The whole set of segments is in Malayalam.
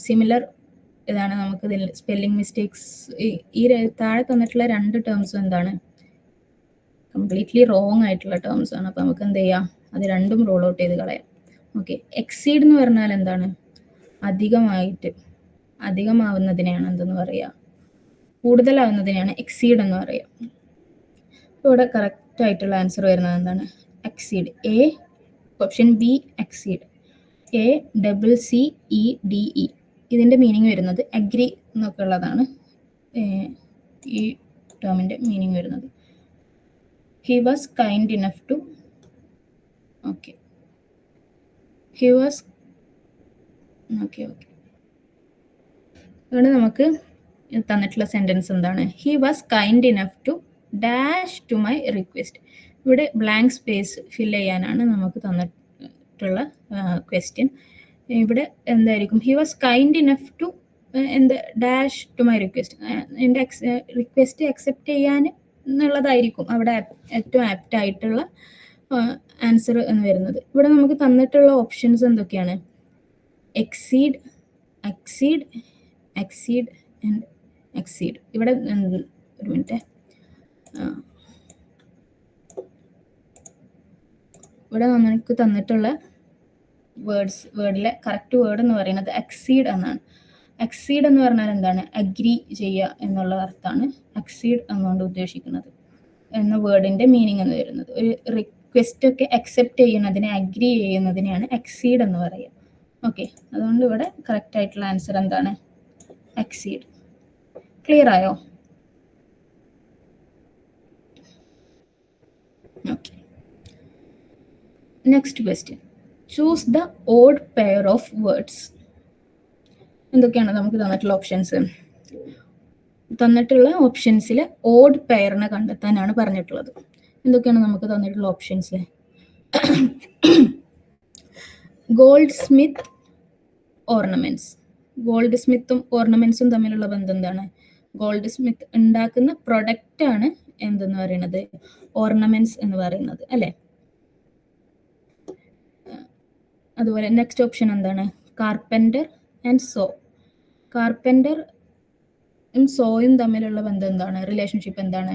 സിമിലർ ഇതാണ് നമുക്ക് ഇതിൽ സ്പെല്ലിംഗ് മിസ്റ്റേക്സ്. ഈ താഴെ തന്നിട്ടുള്ള 2 ടേംസും എന്താണ്, കംപ്ലീറ്റ്ലി റോങ് ആയിട്ടുള്ള ടേംസ് ആണ്. അപ്പോൾ നമുക്ക് എന്ത് ചെയ്യാം, അത് രണ്ടും റോൾ ഔട്ട് ചെയ്ത് കളയാം. ഓക്കെ, എക്സീഡ് എന്ന് പറഞ്ഞാൽ എന്താണ്, അധികമാവുന്നതിനെയാണ് എന്തെന്ന് പറയുക, കൂടുതലാവുന്നതിനെയാണ് എക്സീഡ് എന്ന് പറയുക. ഇവിടെ കറക്റ്റ് ആയിട്ടുള്ള ആൻസർ വരുന്നത് എന്താണ്, exceed. Option B exceed. ACCEDE. ഇതിൻ്റെ മീനിങ് വരുന്നത് അഗ്രി എന്നൊക്കെ ഉള്ളതാണ് ഈ ടേമിൻ്റെ മീനിങ് വരുന്നത്. He was kind enough to, okay, he was, okay. അതുകൊണ്ട് നമുക്ക് തന്നിട്ടുള്ള സെൻറ്റൻസ് എന്താണ്, he was kind enough to dash to my request. ഇവിടെ ബ്ലാങ്ക് സ്പേസ് ഫില്ല് ചെയ്യാനാണ് നമുക്ക് തന്നിട്ടുള്ള ക്വസ്റ്റ്യൻ. ഇവിടെ എന്തായിരിക്കും, he was kind enough to dash to my request. എൻ്റെ റിക്വസ്റ്റ് അക്സെപ്റ്റ് ചെയ്യാൻ എന്നുള്ളതായിരിക്കും അവിടെ ഏറ്റവും ആപ്റ്റ് ആയിട്ടുള്ള ആൻസർ എന്ന് വരുന്നത്. ഇവിടെ നമുക്ക് തന്നിട്ടുള്ള ഓപ്ഷൻസ് എന്തൊക്കെയാണ്, exceed, exceed, exceed and exceed. ഇവിടെ ഒരു മിനിറ്റ്, ഇവിടെ നമുക്ക് തന്നിട്ടുള്ള വേർഡിലെ കറക്റ്റ് വേർഡ് എന്ന് പറയുന്നത് എക്സീഡ് എന്നാണ്. എക്സീഡ് എന്ന് പറഞ്ഞാൽ എന്താണ്, അഗ്രി ചെയ്യുക എന്നുള്ള അർത്ഥമാണ് എക്സീഡ് എന്നുകൊണ്ട് ഉദ്ദേശിക്കുന്നത് എന്ന വേർഡിൻ്റെ മീനിങ് എന്ന് വരുന്നത്. ഒരു റിക്വസ്റ്റ് ഒക്കെ അക്സെപ്റ്റ് ചെയ്യുന്നതിനെ, അഗ്രി ചെയ്യുന്നതിനെയാണ് എക്സീഡ് എന്ന് പറയുക. ഓക്കെ, അതുകൊണ്ട് ഇവിടെ കറക്റ്റ് ആയിട്ടുള്ള ആൻസർ എന്താണ്, എക്സീഡ്. ക്ലിയർ ആയോ? Okay, next question, choose the odd pair of words. എന്തൊക്കെയാണ് നമുക്ക് തന്നിട്ടുള്ള ഓപ്ഷൻസ്? തന്നിട്ടുള്ള ഓപ്ഷൻസിൽ ഓഡ് പെയറിനെ കണ്ടെത്താനാണ് പറഞ്ഞിട്ടുള്ളത്. എന്തൊക്കെയാണ് നമുക്ക് തന്നിട്ടുള്ള ഓപ്ഷൻസ്? Goldsmith ornaments. ഗോൾഡ് സ്മിത്തും ഓർണമെന്റ്സും തമ്മിലുള്ള ബന്ധം എന്താണ്? ഗോൾഡ് സ്മിത്ത് ഉണ്ടാക്കുന്ന പ്രൊഡക്റ്റ് ആണ് എന്തെന്ന് പറയുന്നത്, ഓർണമെന്റ്സ് എന്ന് പറയുന്നത്, അല്ലേ? അതുപോലെ നെക്സ്റ്റ് ഓപ്ഷൻ എന്താണ്, കാർപ്പൻറ്റർ ആൻഡ് സോ. കാർപ്പൻറ്ററും സോയും തമ്മിലുള്ള ബന്ധം എന്താണ്, റിലേഷൻഷിപ്പ് എന്താണ്?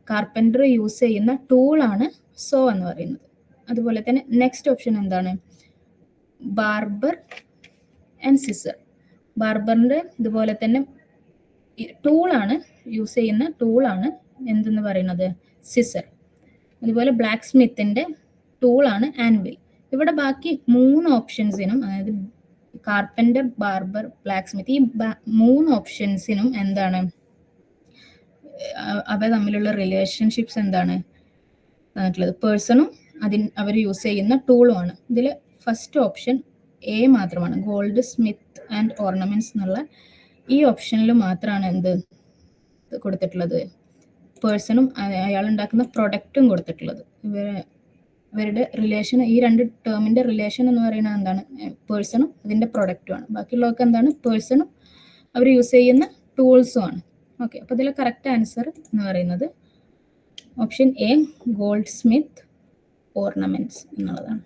കാർപ്പൻറ്റർ യൂസ് ചെയ്യുന്ന ടൂളാണ് സോ എന്ന് പറയുന്നത്. അതുപോലെ തന്നെ നെക്സ്റ്റ് ഓപ്ഷൻ എന്താണ്, ബാർബർ ആൻഡ് സിസർ. ബാർബറിൻ്റെ ഇതുപോലെ തന്നെ ടൂളാണ്, യൂസ് ചെയ്യുന്ന ടൂളാണ് എന്തെന്ന് പറയുന്നത്, സിസർ. അതുപോലെ ബ്ലാക്ക് സ്മിത്തിൻ്റെ ടൂളാണ് ആൻവിൽ. ഇവിടെ ബാക്കി 3 ഓപ്ഷൻസിനും, അതായത് കാർപ്പൻറ്റർ, ബാർബർ, ബ്ലാക്ക് സ്മിത്ത്, ഈ 3 ഓപ്ഷൻസിനും എന്താണ്, അവ തമ്മിലുള്ള റിലേഷൻഷിപ്സ് എന്താണ് തന്നിട്ടുള്ളത്, പേഴ്സണും അവർ യൂസ് ചെയ്യുന്ന ടൂളുമാണ്. ഇതിൽ ഫസ്റ്റ് ഓപ്ഷൻ എ മാത്രമാണ്, ഗോൾഡ് സ്മിത്ത് ആൻഡ് ഓർണമെന്റ്സ് എന്നുള്ള ഈ ഓപ്ഷനിൽ മാത്രമാണ് എന്ത് കൊടുത്തിട്ടുള്ളത്, പേഴ്സണും അയാൾ ഉണ്ടാക്കുന്ന പ്രൊഡക്റ്റും കൊടുത്തിട്ടുള്ളത്. ഇവരുടെ റിലേഷൻ, ഈ 2 ടേമിൻ്റെ റിലേഷൻ എന്ന് പറയുന്നത് എന്താണ്, പേഴ്സണും അതിൻ്റെ പ്രൊഡക്റ്റുമാണ്. ബാക്കിയുള്ളതൊക്കെ എന്താണ്, പേഴ്സണും അവർ യൂസ് ചെയ്യുന്ന ടൂൾസും ആണ്. ഓക്കെ, അപ്പോൾ ഇതിൽ കറക്റ്റ് ആൻസർ എന്ന് പറയുന്നത് option A, gold Smith ornaments എന്നുള്ളതാണ്.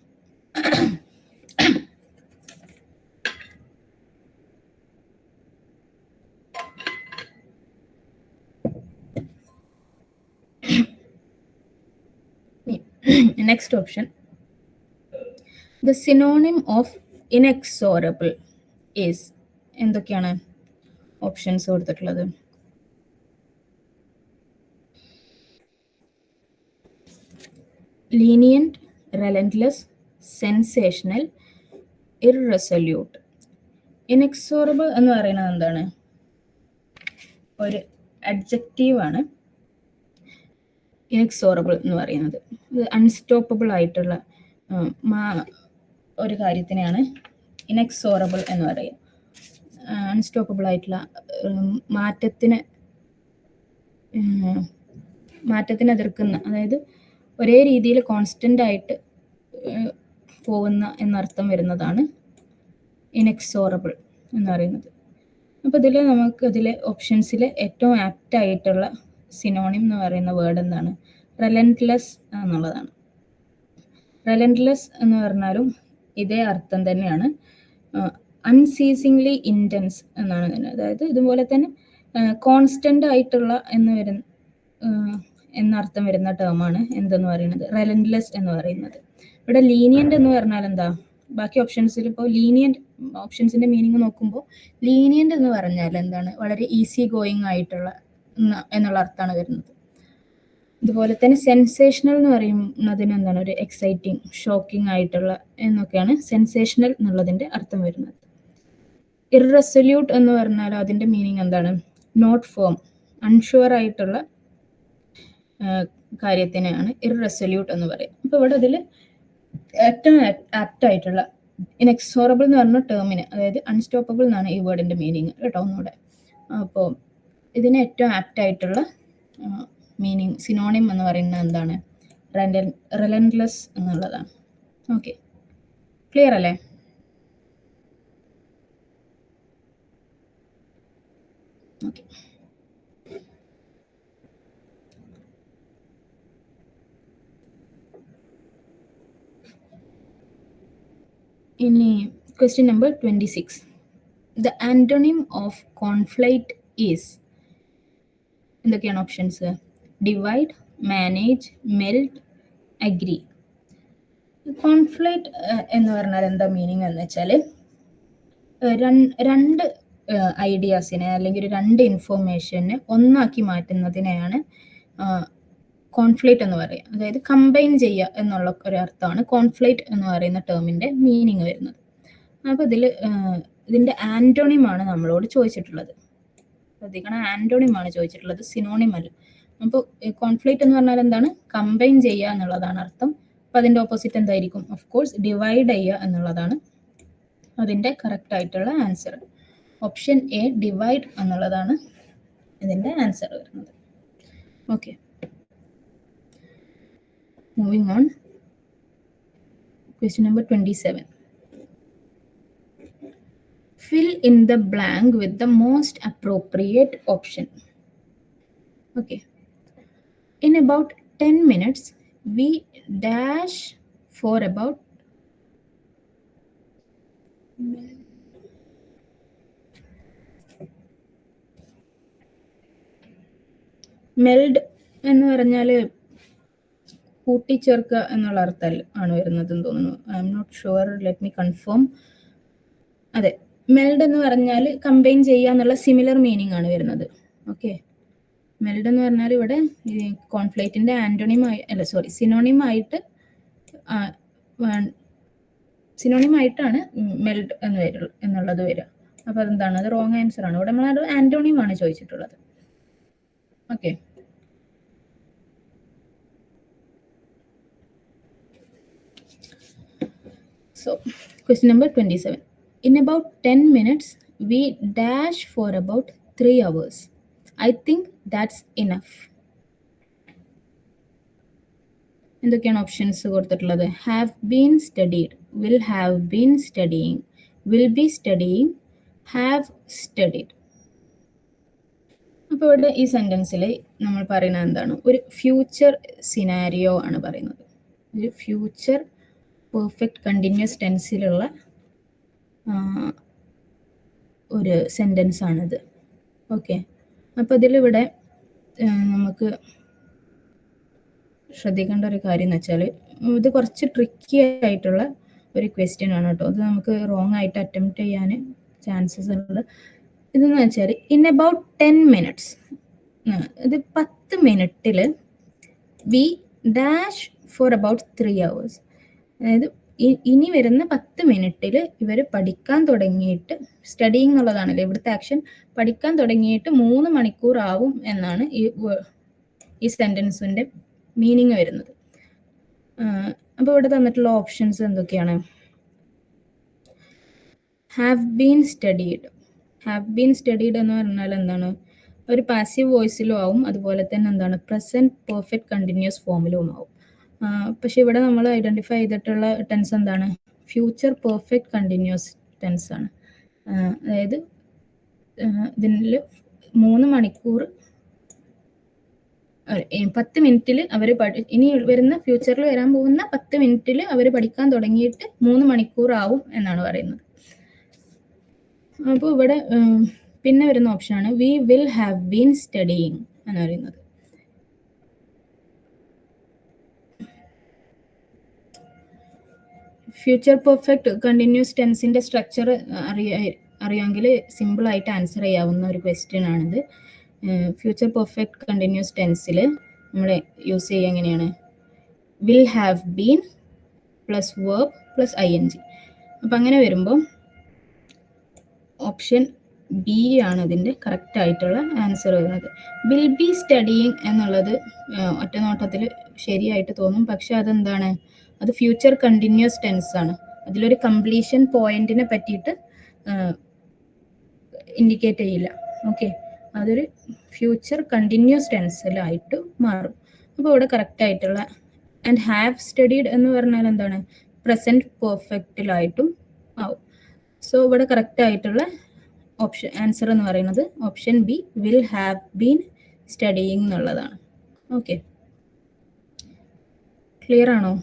Next option, the synonym of inexorable is. എന്തൊക്കെയാണ് ഓപ്ഷൻസ് കൊടുത്തിട്ടുള്ളത്? Lenient, relentless, sensational, irresolute. ഇൻഎക്സോറബിൾ എന്ന് പറയുന്നത് എന്താണ്, ഒരു അഡ്ജക്റ്റീവ് ആണ്. ഇൻഎക്സോറബിൾ എന്ന് പറയുന്നത് ഇത് അൺസ്റ്റോപ്പബിൾ ആയിട്ടുള്ള ഒരു കാര്യത്തിനെയാണ് ഇൻഎക്സോറബിൾ എന്ന് പറയുക. അൺസ്റ്റോപ്പബിൾ ആയിട്ടുള്ള, മാറ്റത്തിനെ എതിർക്കുന്ന, അതായത് ഒരേ രീതിയിൽ കോൺസ്റ്റൻ്റ് ആയിട്ട് പോകുന്ന എന്നർത്ഥം വരുന്നതാണ് ഇൻഎക്സോറബിൾ എന്ന് പറയുന്നത്. അപ്പോൾ ഇതിലെ ഓപ്ഷൻസിൽ ഏറ്റവും ആപ്റ്റ് ആയിട്ടുള്ള സിനോണിം എന്ന് പറയുന്ന വേർഡ് എന്താണ്, റെലൻറ്റ്ലെസ് എന്നുള്ളതാണ്. റെലൻറ്റ്ലെസ് എന്ന് പറഞ്ഞാലും ഇതേ അർത്ഥം തന്നെയാണ്. അൺസീസിംഗ്ലി ഇൻറ്റൻസ് എന്നാണ് ഇതിന്. അതായത് ഇതുപോലെ തന്നെ കോൺസ്റ്റന്റ് ആയിട്ടുള്ള എന്നർത്ഥം വരുന്ന ടേമാണ് എന്തെന്ന് പറയുന്നത്, റെലന്റ്ലെസ് എന്ന് പറയുന്നത്. ഇവിടെ ലീനിയന്റ് എന്ന് പറഞ്ഞാൽ എന്താ? ബാക്കി ഓപ്ഷൻസിൽ ഇപ്പോൾ ലീനിയന്റ് ഓപ്ഷൻസിന്റെ മീനിങ് നോക്കുമ്പോൾ ലീനിയന്റ് എന്ന് പറഞ്ഞാൽ എന്താണ്? വളരെ ഈസി ഗോയിങ് ആയിട്ടുള്ള എന്നുള്ള അർത്ഥമാണ് വരുന്നത്. അതുപോലെ തന്നെ സെൻസേഷണൽ എന്ന് പറയുന്നതിന് എന്താണ്? ഒരു എക്സൈറ്റിംഗ്, ഷോക്കിംഗ് ആയിട്ടുള്ള എന്നൊക്കെയാണ് സെൻസേഷണൽ എന്നുള്ളതിന്റെ അർത്ഥം വരുന്നത്. ഇറസൊല്യൂട്ട് എന്ന് പറഞ്ഞാൽ അതിന്റെ മീനിങ് എന്താണ്? നോട്ട് ഫേം, അൺഷുവർ ആയിട്ടുള്ള കാര്യത്തിനെയാണ് ഇറസൊല്യൂട്ട് എന്ന് പറയുക. അപ്പോൾ ഇവിടെ ഇതിൽ ഏറ്റവും ആപ്റ്റ് ആയിട്ടുള്ള ഇൻഎക്സോറബിൾ എന്ന് പറഞ്ഞ ടേമിന്, അതായത് അൺസ്റ്റോപ്പബിൾ എന്നാണ് ഈ വേർഡിന്റെ മീനിങ് കേട്ടോ ഒന്നുകൂടെ. അപ്പോൾ ഇതിന് ഏറ്റവും ആപ്റ്റ് ആയിട്ടുള്ള മീനിങ് സിനോണിം എന്ന് പറയുന്നത് എന്താണ്? റെലന്റ്ലെസ് എന്നുള്ളതാണ്. ഓക്കെ, ക്ലിയർ അല്ലേ? ഓക്കെ, ഇനി question number 26. The antonym of conflict is, എന്തൊക്കെയാണ് options? Divide, manage, melt, agree. Conflict എന്ന് പറഞ്ഞാൽ എന്താ മീനിങ് എന്ന് വെച്ചാൽ രണ്ട് ഐഡിയാസിനെ അല്ലെങ്കിൽ രണ്ട് ഇൻഫോർമേഷനെ ഒന്നാക്കി മാറ്റുന്നതിനെയാണ് കോൺഫ്ലൈറ്റ് എന്ന് പറയുക. അതായത് കമ്പൈൻ ചെയ്യുക എന്നുള്ള ഒരു അർത്ഥമാണ് കോൺഫ്ലൈറ്റ് എന്ന് പറയുന്ന ടേമിന്റെ മീനിങ് വരുന്നത്. അപ്പോൾ ഇതിന്റെ ആന്റോണിമാണ് നമ്മളോട് ചോദിച്ചിട്ടുള്ളത്. ശ്രദ്ധിക്കണം, ആന്റോണിമാണ് ചോദിച്ചിട്ടുള്ളത്, സിനോണിം അല്ല. അപ്പോൾ കോൺഫ്ലൈറ്റ് എന്ന് പറഞ്ഞാൽ എന്താണ്? കമ്പൈൻ ചെയ്യുക എന്നുള്ളതാണ് അർത്ഥം. അപ്പോൾ അതിന്റെ ഓപ്പോസിറ്റ് എന്തായിരിക്കും? ഓഫ് കോഴ്സ് ഡിവൈഡ് ചെയ്യുക എന്നുള്ളതാണ് അതിന്റെ കറക്റ്റ് ആയിട്ടുള്ള ആൻസർ. ഓപ്ഷൻ എ ഡിവൈഡ് എന്നുള്ളതാണ് ഇതിന്റെ ആൻസർ വരുന്നത്. Okay, moving on. Question number 27. Fill in the blank with the most appropriate option. Okay. In about 10 minutes, we dash for about meld എന്ന് പറഞ്ഞാൽ കൂട്ടിച്ചേർക്കുക എന്നുള്ള അർത്ഥം ആണ് വരുന്നതെന്ന് തോന്നുന്നു. I'm not sure, let me confirm. അതെ, മെൽഡ് എന്ന് പറഞ്ഞാൽ കമ്പൈൻ ചെയ്യുക എന്നുള്ള സിമിലർ മീനിങ് ആണ് വരുന്നത്. ഓക്കെ, മെൽഡ് എന്ന് പറഞ്ഞാൽ ഇവിടെ ഈ കോൺഫ്ലൈറ്റിന്റെ സിനോണിമായിട്ടാണ് മെൽഡ് എന്നുള്ളത് വരിക. അപ്പൊ അതെന്താണ്? അത് റോങ് ആൻസർ ആണ്. ഇവിടെ നമ്മൾ ആന്റോണിം ആണ് ചോദിച്ചിട്ടുള്ളത്. Okay, so question number 27. In about 10 minutes, we dash for about 3 hours. I think that's enough. എന്തൊക്കെയാണ് ഓപ്ഷൻസ് കൊടുത്തിട്ടുള്ളത്? Have been studied, will have been studying, will be studying, have studied. അപ്പോൾ ഇവിടെ ഈ സെന്റൻസിൽ നമ്മൾ പറയുന്നത് എന്താണ്? ഒരു ഫ്യൂച്ചർ സിനാരിയോ ആണ് പറയുന്നത്. ഒരു ഫ്യൂച്ചർ പെർഫെക്റ്റ് കണ്ടിന്യൂസ് ടെൻസിലുള്ള ഒരു സെൻറ്റൻസ് ആണിത്. ഓക്കെ, അപ്പോൾ ഇതിലിവിടെ നമുക്ക് ശ്രദ്ധിക്കേണ്ട ഒരു കാര്യം എന്ന് വെച്ചാൽ ഇത് കുറച്ച് ട്രിക്കി ആയിട്ടുള്ള ഒരു ക്വസ്റ്റ്യൻ ആണ് കേട്ടോ. ഇത് നമുക്ക് റോങ് ആയിട്ട് അറ്റംപ്റ്റ് ചെയ്യാൻ ചാൻസസ് ഉണ്ട്. ഇതെന്ന് വെച്ചാൽ ഇൻ അബൌട്ട് 10 minutes, ഇത് 10 മിനിറ്റിൽ we dash for about 3 hours. അതായത് ഇനി വരുന്ന 10 മിനിറ്റിൽ ഇവർ പഠിക്കാൻ തുടങ്ങിയിട്ട്, സ്റ്റഡിങ് എന്നുള്ളതാണല്ലോ ഇവിടുത്തെ ആക്ഷൻ, പഠിക്കാൻ തുടങ്ങിയിട്ട് 3 മണിക്കൂർ ആവും എന്നാണ് ഈ സെന്റൻസിന്റെ മീനിങ് വരുന്നത്. അപ്പോൾ ഇവിടെ തന്നിട്ടുള്ള ഓപ്ഷൻസ് എന്തൊക്കെയാണ്? Have been studied. Have been studied എന്ന് പറഞ്ഞാൽ എന്താണ്? ഒരു പാസീവ് വോയിസിലും ആവും, അതുപോലെ തന്നെ എന്താണ് പ്രസന്റ് പെർഫെക്റ്റ് കണ്ടിന്യൂസ് ഫോമിലും ആവും. പക്ഷെ ഇവിടെ നമ്മൾ ഐഡന്റിഫൈ ചെയ്തിട്ടുള്ള ടെൻസ് എന്താണ്? ഫ്യൂച്ചർ പെർഫെക്റ്റ് കണ്ടിന്യൂസ് ടെൻസ് ആണ്. അതായത് ഇതിൽ 3 മണിക്കൂർ 10 മിനിറ്റിൽ അവർ ഇനി വരുന്ന ഫ്യൂച്ചറിൽ വരാൻ പോകുന്ന 10 മിനിറ്റിൽ അവർ പഠിക്കാൻ തുടങ്ങിയിട്ട് 3 മണിക്കൂർ ആവും എന്നാണ് പറയുന്നത്. അപ്പോൾ ഇവിടെ പിന്നെ വരുന്ന ഓപ്ഷനാണ് we will have been studying എന്ന് പറയുന്നത്. ഫ്യൂച്ചർ പെർഫെക്റ്റ് കണ്ടിന്യൂസ് ടെൻസിൻ്റെ സ്ട്രക്ചർ അറിയാമെങ്കിൽ സിമ്പിളായിട്ട് ആൻസർ ചെയ്യാവുന്ന ഒരു ക്വസ്റ്റ്യൻ ആണിത്. ഫ്യൂച്ചർ പെർഫെക്റ്റ് കണ്ടിന്യൂസ് ടെൻസിൽ നമ്മൾ യൂസ് ചെയ്യുക എങ്ങനെയാണ്? Will have been plus verb plus ING. അപ്പം അങ്ങനെ വരുമ്പോൾ ഓപ്ഷൻ ബി ആണ് ഇതിൻ്റെ കറക്റ്റ് ആയിട്ടുള്ള ആൻസർ വരുന്നത്. വിൽ ബി സ്റ്റഡിയിങ് എന്നുള്ളത് ഒറ്റ നോട്ടത്തിൽ ശരിയായിട്ട് തോന്നും, പക്ഷെ അതെന്താണ്? അത് ഫ്യൂച്ചർ കണ്ടിന്യൂസ് ടെൻസ് ആണ്. അതിലൊരു കംപ്ലീഷൻ പോയിന്റിനെ പറ്റിയിട്ട് ഇൻഡിക്കേറ്റ് ചെയ്യില്ല. ഓക്കെ, അതൊരു ഫ്യൂച്ചർ കണ്ടിന്യൂസ് ടെൻസിലായിട്ട് മാറും. അപ്പോൾ ഇവിടെ കറക്റ്റ് ആയിട്ടുള്ള ആൻഡ് ഹാവ് സ്റ്റഡീഡ് എന്ന് പറഞ്ഞാൽ എന്താണ്? പ്രസന്റ് പെർഫെക്റ്റിലായിട്ടും ആവും. സോ ഇവിടെ കറക്റ്റ് ആയിട്ടുള്ള ഓപ്ഷൻ ആൻസർ എന്ന് പറയുന്നത് option B will have been studying എന്നുള്ളതാണ്. ഓക്കെ, ക്ലിയർ ആണോ?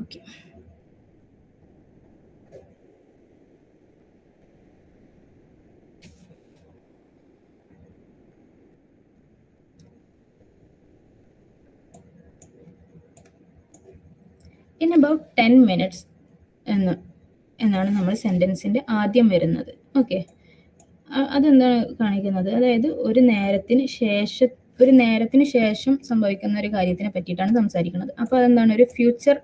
ഓക്കെ, ഇൻ അബൌട്ട് 10 minutes എന്നാണ് നമ്മൾ സെൻറ്റൻസിൻ്റെ ആദ്യം വരുന്നത്. ഓക്കെ, അതെന്താണ് കാണിക്കുന്നത്? അതായത് ഒരു നേരത്തിന് ശേഷം സംഭവിക്കുന്ന ഒരു കാര്യത്തിനെ പറ്റിയിട്ടാണ് സംസാരിക്കുന്നത്. അപ്പോൾ അതെന്താണ്? ഒരു ഫ്യൂച്ചർ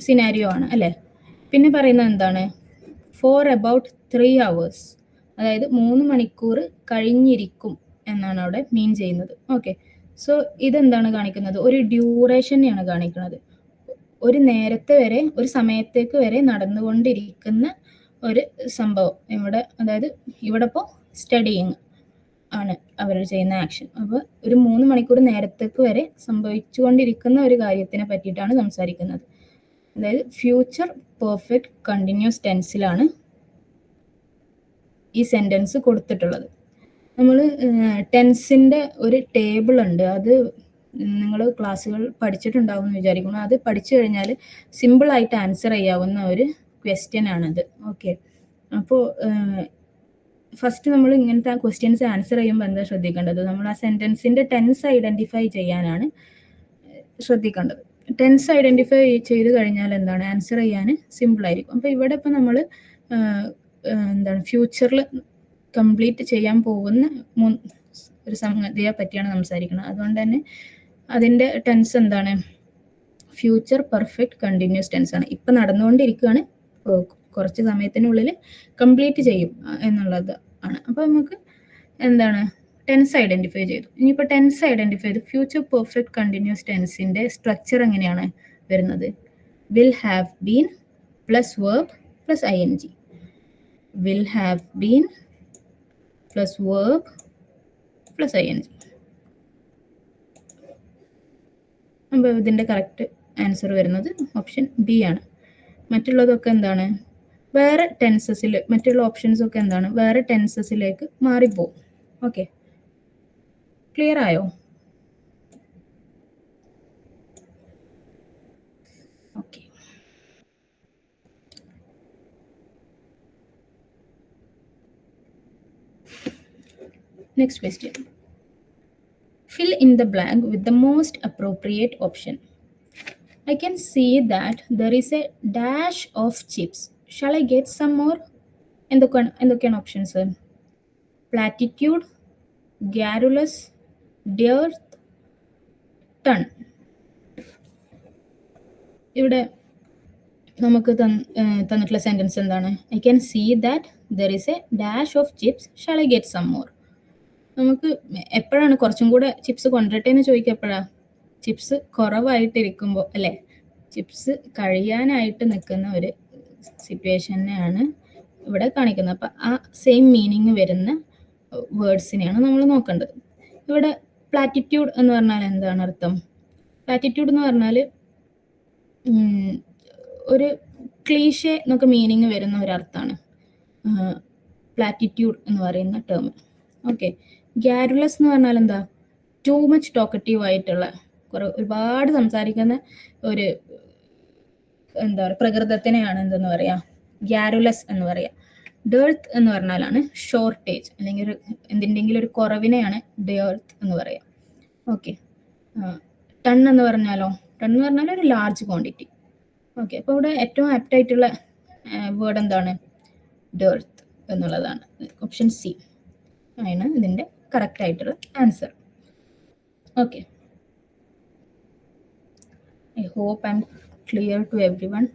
സിനാരിയോ ആണ് അല്ലേ? പിന്നെ പറയുന്നത് എന്താണ്? ഫോർ അബൌട്ട് 3 hours, അതായത് 3 മണിക്കൂർ കഴിഞ്ഞിരിക്കും എന്നാണ് അവിടെ മീൻ ചെയ്യുന്നത്. ഓക്കെ, സോ ഇതെന്താണ് കാണിക്കുന്നത്? ഒരു ഡ്യൂറേഷനെയാണ് കാണിക്കുന്നത്. ഒരു നേരത്തെ വരെ, ഒരു സമയത്തേക്ക് വരെ നടന്നുകൊണ്ടിരിക്കുന്ന ഒരു സംഭവം ഇവിടെ. അതായത് ഇവിടെ ഇപ്പോൾ സ്റ്റഡിയിങ് ആണ് അവർ ചെയ്യുന്ന ആക്ഷൻ. അപ്പോൾ ഒരു 3 മണിക്കൂർ നേരത്തേക്ക് വരെ സംഭവിച്ചുകൊണ്ടിരിക്കുന്ന ഒരു കാര്യത്തിനെ പറ്റിയിട്ടാണ് സംസാരിക്കുന്നത്. അതായത് ഫ്യൂച്ചർ പെർഫെക്റ്റ് കണ്ടിന്യൂസ് ടെൻസിലാണ് ഈ സെൻറ്റൻസ് കൊടുത്തിട്ടുള്ളത്. നമ്മൾ ടെൻസിൻ്റെ ഒരു ടേബിൾ ഉണ്ട്, അത് നിങ്ങൾ ക്ലാസ്സുകൾ പഠിച്ചിട്ടുണ്ടാവും എന്ന് വിചാരിക്കുന്നു. അത് പഠിച്ചു കഴിഞ്ഞാൽ സിമ്പിളായിട്ട് ആൻസർ ചെയ്യാവുന്ന ഒരു ക്വസ്റ്റ്യൻ ആണത്. ഓക്കെ, അപ്പോൾ ഫസ്റ്റ് നമ്മൾ ഇങ്ങനത്തെ ക്വസ്റ്റ്യൻസ് ആൻസർ ചെയ്യുമ്പോൾ എന്താ ശ്രദ്ധിക്കേണ്ടത്? നമ്മൾ ആ സെൻറ്റൻസിൻ്റെ ടെൻസ് ഐഡൻറ്റിഫൈ ചെയ്യാനാണ് ശ്രദ്ധിക്കേണ്ടത്. ടെൻസ് ഐഡൻറ്റിഫൈ ചെയ്ത് കഴിഞ്ഞാൽ എന്താണ്? ആൻസർ ചെയ്യാൻ സിമ്പിളായിരിക്കും. അപ്പോൾ ഇവിടെ ഇപ്പോൾ നമ്മൾ എന്താണ് ഫ്യൂച്ചറിൽ കംപ്ലീറ്റ് ചെയ്യാൻ പോകുന്ന ഒരു സംഗതിയെ പറ്റിയാണ് സംസാരിക്കുന്നത്. അതുകൊണ്ട് തന്നെ അതിൻ്റെ ടെൻസ് എന്താണ്? ഫ്യൂച്ചർ പെർഫെക്റ്റ് കണ്ടിന്യൂസ് ടെൻസ് ആണ്. ഇപ്പം നടന്നുകൊണ്ടിരിക്കുകയാണ്, കുറച്ച് സമയത്തിനുള്ളിൽ കംപ്ലീറ്റ് ചെയ്യും എന്നുള്ളത് ആണ്. അപ്പോൾ നമുക്ക് എന്താണ്? ടെൻസ് ഐഡൻറ്റിഫൈ ചെയ്തു. ഇനിയിപ്പോൾ ടെൻസ് ഐഡൻറ്റിഫൈ ചെയ്ത് ഫ്യൂച്ചർ പെർഫെക്റ്റ് കണ്ടിന്യൂസ് ടെൻസിൻ്റെ സ്ട്രക്ചർ എങ്ങനെയാണ് വരുന്നത്? Will have been plus verb plus ING. Will have been plus verb plus ING. അപ്പോൾ ഇതിൻ്റെ കറക്റ്റ് ആൻസർ വരുന്നത് ഓപ്ഷൻ ബി ആണ്. മറ്റുള്ളതൊക്കെ എന്താണ്? വേറെ ടെൻസസിൽ, മറ്റുള്ള ഓപ്ഷൻസൊക്കെ എന്താണ്? വേറെ ടെൻസസിലേക്ക് മാറിപ്പോവും. ഓക്കെ, ക്ലിയർ ആയോ? Okay, next question. Fill in the blank with the most appropriate option. I can see that there is a dash of chips. Shall I get some more? എന്തൊക്കെയാണ് options? Platitude, garrulous, dearth, ton. ഇവിടെ നമുക്ക് തന്നിട്ടുള്ള സെൻറ്റൻസ് എന്താണ്? I can see that there is a dash of chips. Shall I get some more? നമുക്ക് എപ്പോഴാണ് കുറച്ചും കൂടെ ചിപ്സ് കൊണ്ടുവരട്ടെ എന്ന് ചോദിക്കുക? എപ്പോഴാണ്? ചിപ്സ് കുറവായിട്ടിരിക്കുമ്പോൾ അല്ലേ? ചിപ്സ് കഴിയാനായിട്ട് നിൽക്കുന്ന ഒരു സിറ്റുവേഷനെയാണ് ഇവിടെ കാണിക്കുന്നത്. അപ്പം ആ സെയിം മീനിങ് വരുന്ന വേർഡ്സിനെയാണ് നമ്മൾ നോക്കേണ്ടത്. ഇവിടെ പ്ലാറ്റിറ്റ്യൂഡ് എന്ന് പറഞ്ഞാൽ എന്താണ് അർത്ഥം? പ്ലാറ്റിറ്റ്യൂഡ് എന്ന് പറഞ്ഞാൽ ഒരു ക്ലീഷേ എന്നൊക്കെ മീനിങ് വരുന്ന ഒരർത്ഥമാണ് പ്ലാറ്റിറ്റ്യൂഡ് എന്ന് പറയുന്ന ടേം. ഓക്കെ, ഗ്യാരുലസ് എന്ന് പറഞ്ഞാൽ എന്താ? ടു മച്ച് ടോക്കറ്റീവ് ആയിട്ടുള്ള, ഒരുപാട് സംസാരിക്കുന്ന ഒരു എന്താ പറയുക, പ്രകൃതത്തിനെയാണ് എന്തെന്ന് പറയാ, ഗ്യാരുലസ് എന്ന് പറയാ. ഡേർത്ത് എന്ന് പറഞ്ഞാലാണ് ഷോർട്ടേജ്, അല്ലെങ്കിൽ എന്തിൻ്റെങ്കിലും ഒരു കുറവിനെയാണ് ഡേർത്ത് എന്ന് പറയാം. ഓക്കെ. ടൺ എന്ന് പറഞ്ഞാലോ, ടൺ എന്ന് പറഞ്ഞാൽ ഒരു ലാർജ് ക്വാണ്ടിറ്റി. ഓക്കെ. അപ്പോൾ ഇവിടെ ഏറ്റവും ആപ്റ്റ് ആയിട്ടുള്ള വേർഡ് എന്താണ്? ഡേർത്ത് എന്നുള്ളതാണ്. ഓപ്ഷൻ സി ആണ് ഇതിൻ്റെ കറക്റ്റ് ആയിട്ടുള്ള answer. Okay. I hope I'm clear to everyone.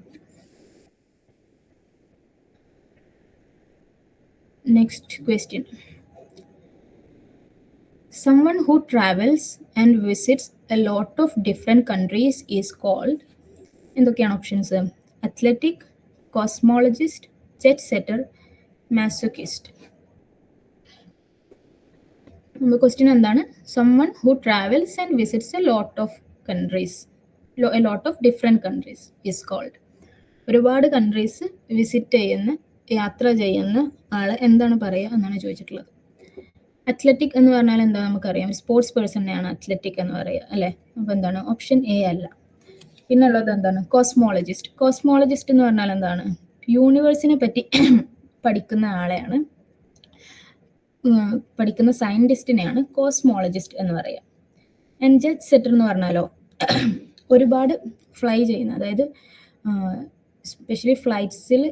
Next question. Someone who travels and visits a lot of different countries is called, എന്തൊക്കെയാണ് options? Athletic, cosmologist, jet setter, masochist. Question എന്താണ്? someone who travels and visits a lot of countries, a lot of different countries is called. ഒരുപാട് കൺട്രീസ് വിസിറ്റ് ചെയ്യുന്ന, യാത്ര ചെയ്യുന്ന ആളെ എന്താണ് പറയുക എന്നാണ് ചോദിച്ചിട്ടുള്ളത്. അത്ലറ്റിക് എന്ന് പറഞ്ഞാൽ എന്താ നമുക്കറിയാം, സ്പോർട്സ് പേഴ്സണെയാണ് അത്ലറ്റിക് എന്ന് പറയുക, അല്ലേ? അപ്പോൾ എന്താണ്? ഓപ്ഷൻ എ അല്ല. പിന്നെ ഉള്ളത് എന്താണ്? കോസ്മോളജിസ്റ്റ്. കോസ്മോളജിസ്റ്റ് എന്ന് പറഞ്ഞാൽ എന്താണ്? യൂണിവേഴ്സിനെ പറ്റി പഠിക്കുന്ന ആളെയാണ്, പഠിക്കുന്ന സയൻറ്റിസ്റ്റിനെയാണ് കോസ്മോളജിസ്റ്റ് എന്ന് പറയുക. ആൻഡ് ജെറ്റ് സെറ്റർ എന്ന് പറഞ്ഞാലോ, ഒരുപാട് ഫ്ലൈ ചെയ്യുന്ന, അതായത് സ്പെഷ്യലി ഫ്ലൈറ്റ്സിൽ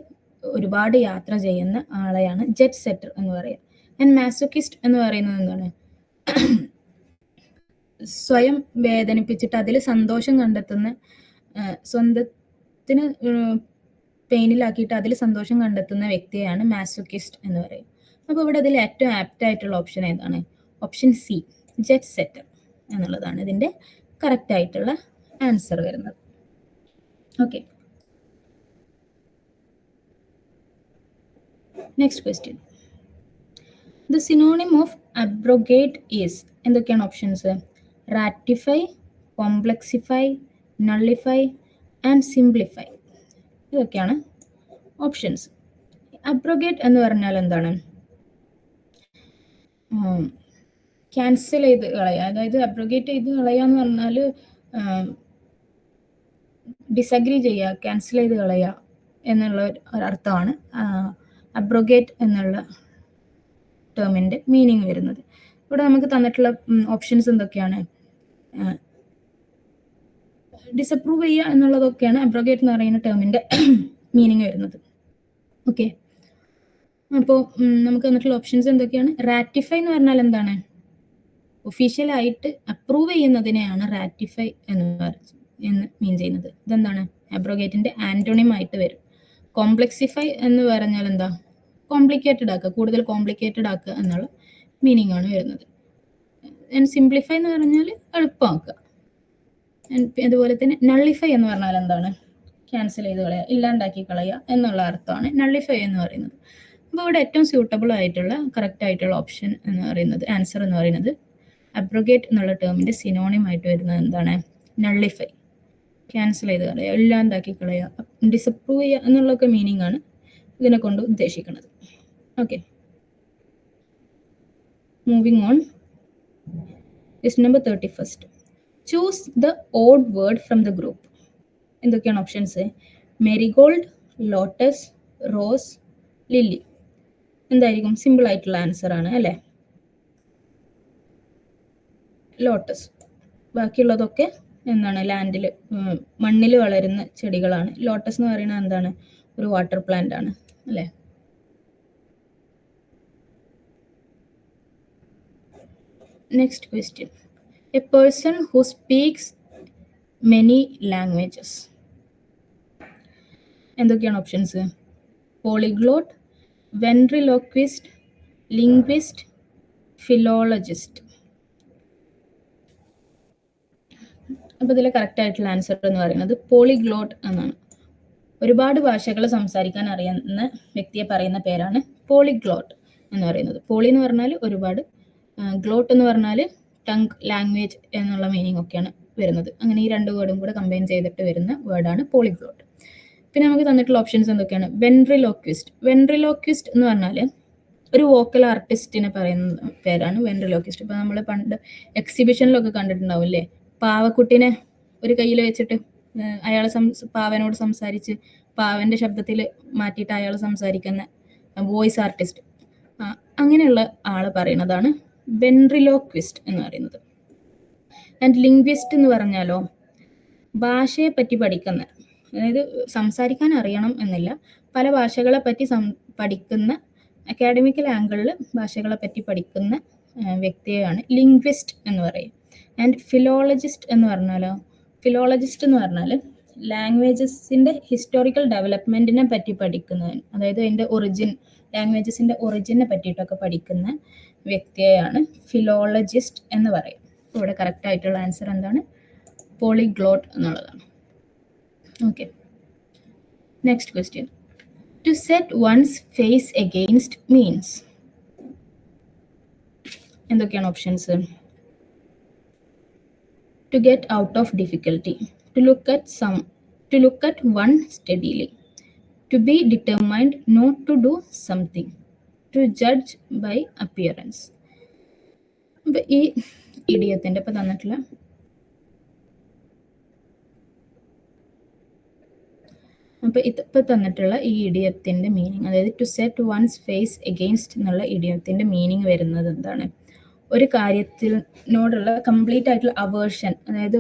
ഒരുപാട് യാത്ര ചെയ്യുന്ന ആളെയാണ് ജെറ്റ് സെറ്റർ എന്ന് പറയുക. ആൻഡ് മാസോക്കിസ്റ്റ് എന്ന് പറയുന്നത് എന്താണ്? സ്വയം വേദനിപ്പിച്ചിട്ട് അതിൽ സന്തോഷം കണ്ടെത്തുന്ന, സ്വന്തത്തിന് പെയിനിലാക്കിയിട്ട് അതിൽ സന്തോഷം കണ്ടെത്തുന്ന വ്യക്തിയെയാണ് മാസോക്കിസ്റ്റ് എന്ന് പറയുക. അപ്പോൾ ഇവിടെ അതിൽ ഏറ്റവും ആപ്റ്റ് ആയിട്ടുള്ള ഓപ്ഷൻ ഏതാണ്? ഓപ്ഷൻ സി, ജെറ്റ് സെറ്റർ എന്നുള്ളതാണ് ഇതിൻ്റെ കറക്റ്റ് ആയിട്ടുള്ള ആൻസർ വരുന്നത്. Okay. Next question. The synonym of abrogate is, എന്തൊക്കെയാണ് options? Ratify, complexify, nullify and simplify. ഇതൊക്കെയാണ് ഓപ്ഷൻസ്. അബ്രോഗേറ്റ് എന്ന് പറഞ്ഞാൽ എന്താണ്? ക്യാൻസൽ ചെയ്ത് കളയുക, അതായത് അബ്രോഗേറ്റ് ചെയ്ത് കളയുക എന്ന് പറഞ്ഞാൽ ഡിസഗ്രി ചെയ്യുക, ക്യാൻസൽ ചെയ്ത് കളയുക എന്നുള്ള ഒരർത്ഥമാണ് അബ്രോഗേറ്റ് എന്നുള്ള ടേമിൻ്റെ മീനിങ് വരുന്നത്. ഇവിടെ നമുക്ക് തന്നിട്ടുള്ള ഓപ്ഷൻസ് എന്തൊക്കെയാണ്? ഡിസപ്രൂവ് ചെയ്യുക എന്നുള്ളതൊക്കെയാണ് അബ്രോഗേറ്റ് എന്ന് പറയുന്ന ടേമിൻ്റെ മീനിങ് വരുന്നത്. ഓക്കെ. അപ്പോൾ നമുക്ക് തന്നിട്ടുള്ള ഓപ്ഷൻസ് എന്തൊക്കെയാണ്? റാറ്റിഫൈ എന്ന് പറഞ്ഞാൽ എന്താണ്? ഒഫീഷ്യലായിട്ട് അപ്രൂവ് ചെയ്യുന്നതിനെയാണ് റാറ്റിഫൈ എന്ന് മീൻ ചെയ്യുന്നത്. ഇതെന്താണ്? അബ്രോഗേറ്റിൻ്റെ ആൻറ്റോണിം ആയിട്ട് വരും. കോംപ്ലക്സിഫൈ എന്ന് പറഞ്ഞാൽ എന്താ? കോംപ്ലിക്കേറ്റഡ് ആക്കുക, കൂടുതൽ കോംപ്ലിക്കേറ്റഡ് ആക്കുക എന്നുള്ള മീനിങ് ആണ് വരുന്നത്. ആൻഡ് സിംപ്ലിഫൈ എന്ന് പറഞ്ഞാൽ എളുപ്പമാക്കുക. അതുപോലെ തന്നെ നള്ളിഫൈ എന്ന് പറഞ്ഞാൽ എന്താണ്? ക്യാൻസൽ ചെയ്ത് കളയുക, ഇല്ലാണ്ടാക്കി കളയുക എന്നുള്ള അർത്ഥമാണ് നള്ളിഫൈ എന്ന് പറയുന്നത്. അപ്പോൾ ഇവിടെ ഏറ്റവും സ്യൂട്ടബിൾ ആയിട്ടുള്ള കറക്റ്റ് ആയിട്ടുള്ള ഓപ്ഷൻ എന്ന് പറയുന്നത്, ആൻസർ എന്ന് പറയുന്നത്, അബ്രോഗേറ്റ് എന്നുള്ള ടേമിൻ്റെ സിനോണിം ആയിട്ട് വരുന്നത് എന്താണ്? നള്ളിഫൈ, ക്യാൻസൽ ചെയ്ത് കളയുക, ഇല്ലാണ്ടാക്കി കളയുക, ഡിസപ്രൂവ് ചെയ്യുക എന്നുള്ളൊക്കെ മീനിങ് ആണ് ഇതിനെ കൊണ്ട് ഉദ്ദേശിക്കുന്നത്. Okay. Moving on. Question number 31. Choose the odd word from the group. എന്തൊക്കെയാണ് options? Marigold, lotus, rose, lily. എന്തായിരിക്കും? സിമ്പിൾ ആയിട്ടുള്ള ആൻസർ ആണ്, അല്ലേ? ലോട്ടസ്. ബാക്കിയുള്ളതൊക്കെ എന്താണ്? ലാൻഡിൽ, മണ്ണിൽ വളരുന്ന ചെടികളാണ്. ലോട്ടസ് എന്ന് പറയുന്നത് എന്താണ്? ഒരു വാട്ടർ പ്ലാന്റ് ആണ്, അല്ലേ? Next question. A person who speaks many languages. എന്തൊക്കെയാണ് options? Polyglot, ventriloquist, linguist, philologist. അപ്പോൾ ഇതിലെ കറക്റ്റ് ആയിട്ടുള്ള ആൻസർ എന്ന് പറയുന്നത് പോളിഗ്ലോട്ട് എന്നാണ്. ഒരുപാട് ഭാഷകൾ സംസാരിക്കാൻ അറിയുന്ന വ്യക്തിയെ പറയുന്ന പേരാണ് പോളിഗ്ലോട്ട് എന്ന് പറയുന്നത്. പോളി എന്ന് പറഞ്ഞാൽ ഒരുപാട്, ഗ്ലോട്ട് എന്ന് പറഞ്ഞാൽ ടങ്, ലാംഗ്വേജ് എന്നുള്ള മീനിങ് ഒക്കെയാണ് വരുന്നത്. അങ്ങനെ ഈ രണ്ട് വേർഡും കൂടെ കമ്പൈൻ ചെയ്തിട്ട് വരുന്ന വേർഡാണ് പോളിഗ്ലോട്ട്. പിന്നെ നമുക്ക് തന്നിട്ടുള്ള ഓപ്ഷൻസ് എന്തൊക്കെയാണ്? വെൻട്രിലോക്വിസ്റ്റ്. വെൻട്രിലോക്വിസ്റ്റ് എന്ന് പറഞ്ഞാൽ ഒരു വോക്കൽ ആർട്ടിസ്റ്റിനെ പറയുന്ന പേരാണ് വെൻട്രിലോക്വിസ്റ്റ്. ഇപ്പോൾ നമ്മൾ പണ്ട് എക്സിബിഷനിലൊക്കെ കണ്ടിട്ടുണ്ടാവില്ലേ, പാവക്കുട്ടിനെ ഒരു കയ്യിൽ വെച്ചിട്ട് അയാൾ പാവനോട് സംസാരിച്ച് പാവന്റെ ശബ്ദത്തിൽ മാറ്റിയിട്ട് അയാൾ സംസാരിക്കുന്ന വോയിസ് ആർട്ടിസ്റ്റ്, അങ്ങനെയുള്ള ആൾ പറയുന്നതാണ് വെൻട്രിലോക്വിസ്റ്റ് എന്ന് പറയുന്നത്. ആൻഡ് ലിംഗ്വിസ്റ്റ് എന്ന് പറഞ്ഞാലോ ഭാഷയെ പറ്റി പഠിക്കുന്ന, അതായത് സംസാരിക്കാൻ അറിയണം എന്നില്ല, പല ഭാഷകളെ പറ്റി പഠിക്കുന്ന, അക്കാഡമിക്കൽ ആംഗിളിൽ ഭാഷകളെ പറ്റി പഠിക്കുന്ന വ്യക്തിയെയാണ് ലിംഗ്വിസ്റ്റ് എന്ന് പറയും. ആൻഡ് ഫിലോളജിസ്റ്റ് എന്ന് പറഞ്ഞാൽ ലാംഗ്വേജസിൻ്റെ ഹിസ്റ്റോറിക്കൽ ഡെവലപ്മെൻറ്റിനെ പറ്റി പഠിക്കുന്നതിന്, അതായത് അതിൻ്റെ ലാംഗ്വേജസിൻ്റെ ഒറിജിനെ പറ്റിയിട്ടൊക്കെ പഠിക്കുന്ന വ്യക്തിയെയാണ് ഫിലോളജിസ്റ്റ് എന്ന് പറയും. ഇവിടെ കറക്റ്റ് ആയിട്ടുള്ള ആൻസർ എന്താണ്? പോളിഗ്ലോട്ട് എന്നുള്ളതാണ്. Okay, next question. To set one's face against means എന്തൊക്കെയാണ് options? To get out of difficulty, to look at one steadily, to be determined not to do something, to judge by appearance. അപ്പോൾ ഈ ഇഡിയത്തിൻ്റെ ഇപ്പോൾ തന്നിട്ടുള്ള ഈ ഇഡിയത്തിൻ്റെ മീനിങ്, അതായത് to set one's face against എന്നുള്ള ഇഡിയത്തിൻ്റെ മീനിങ് വരുന്നത് എന്താണ്? ഒരു കാര്യത്തിനോടുള്ള കംപ്ലീറ്റ് ആയിട്ടുള്ള അവേർഷൻ, അതായത്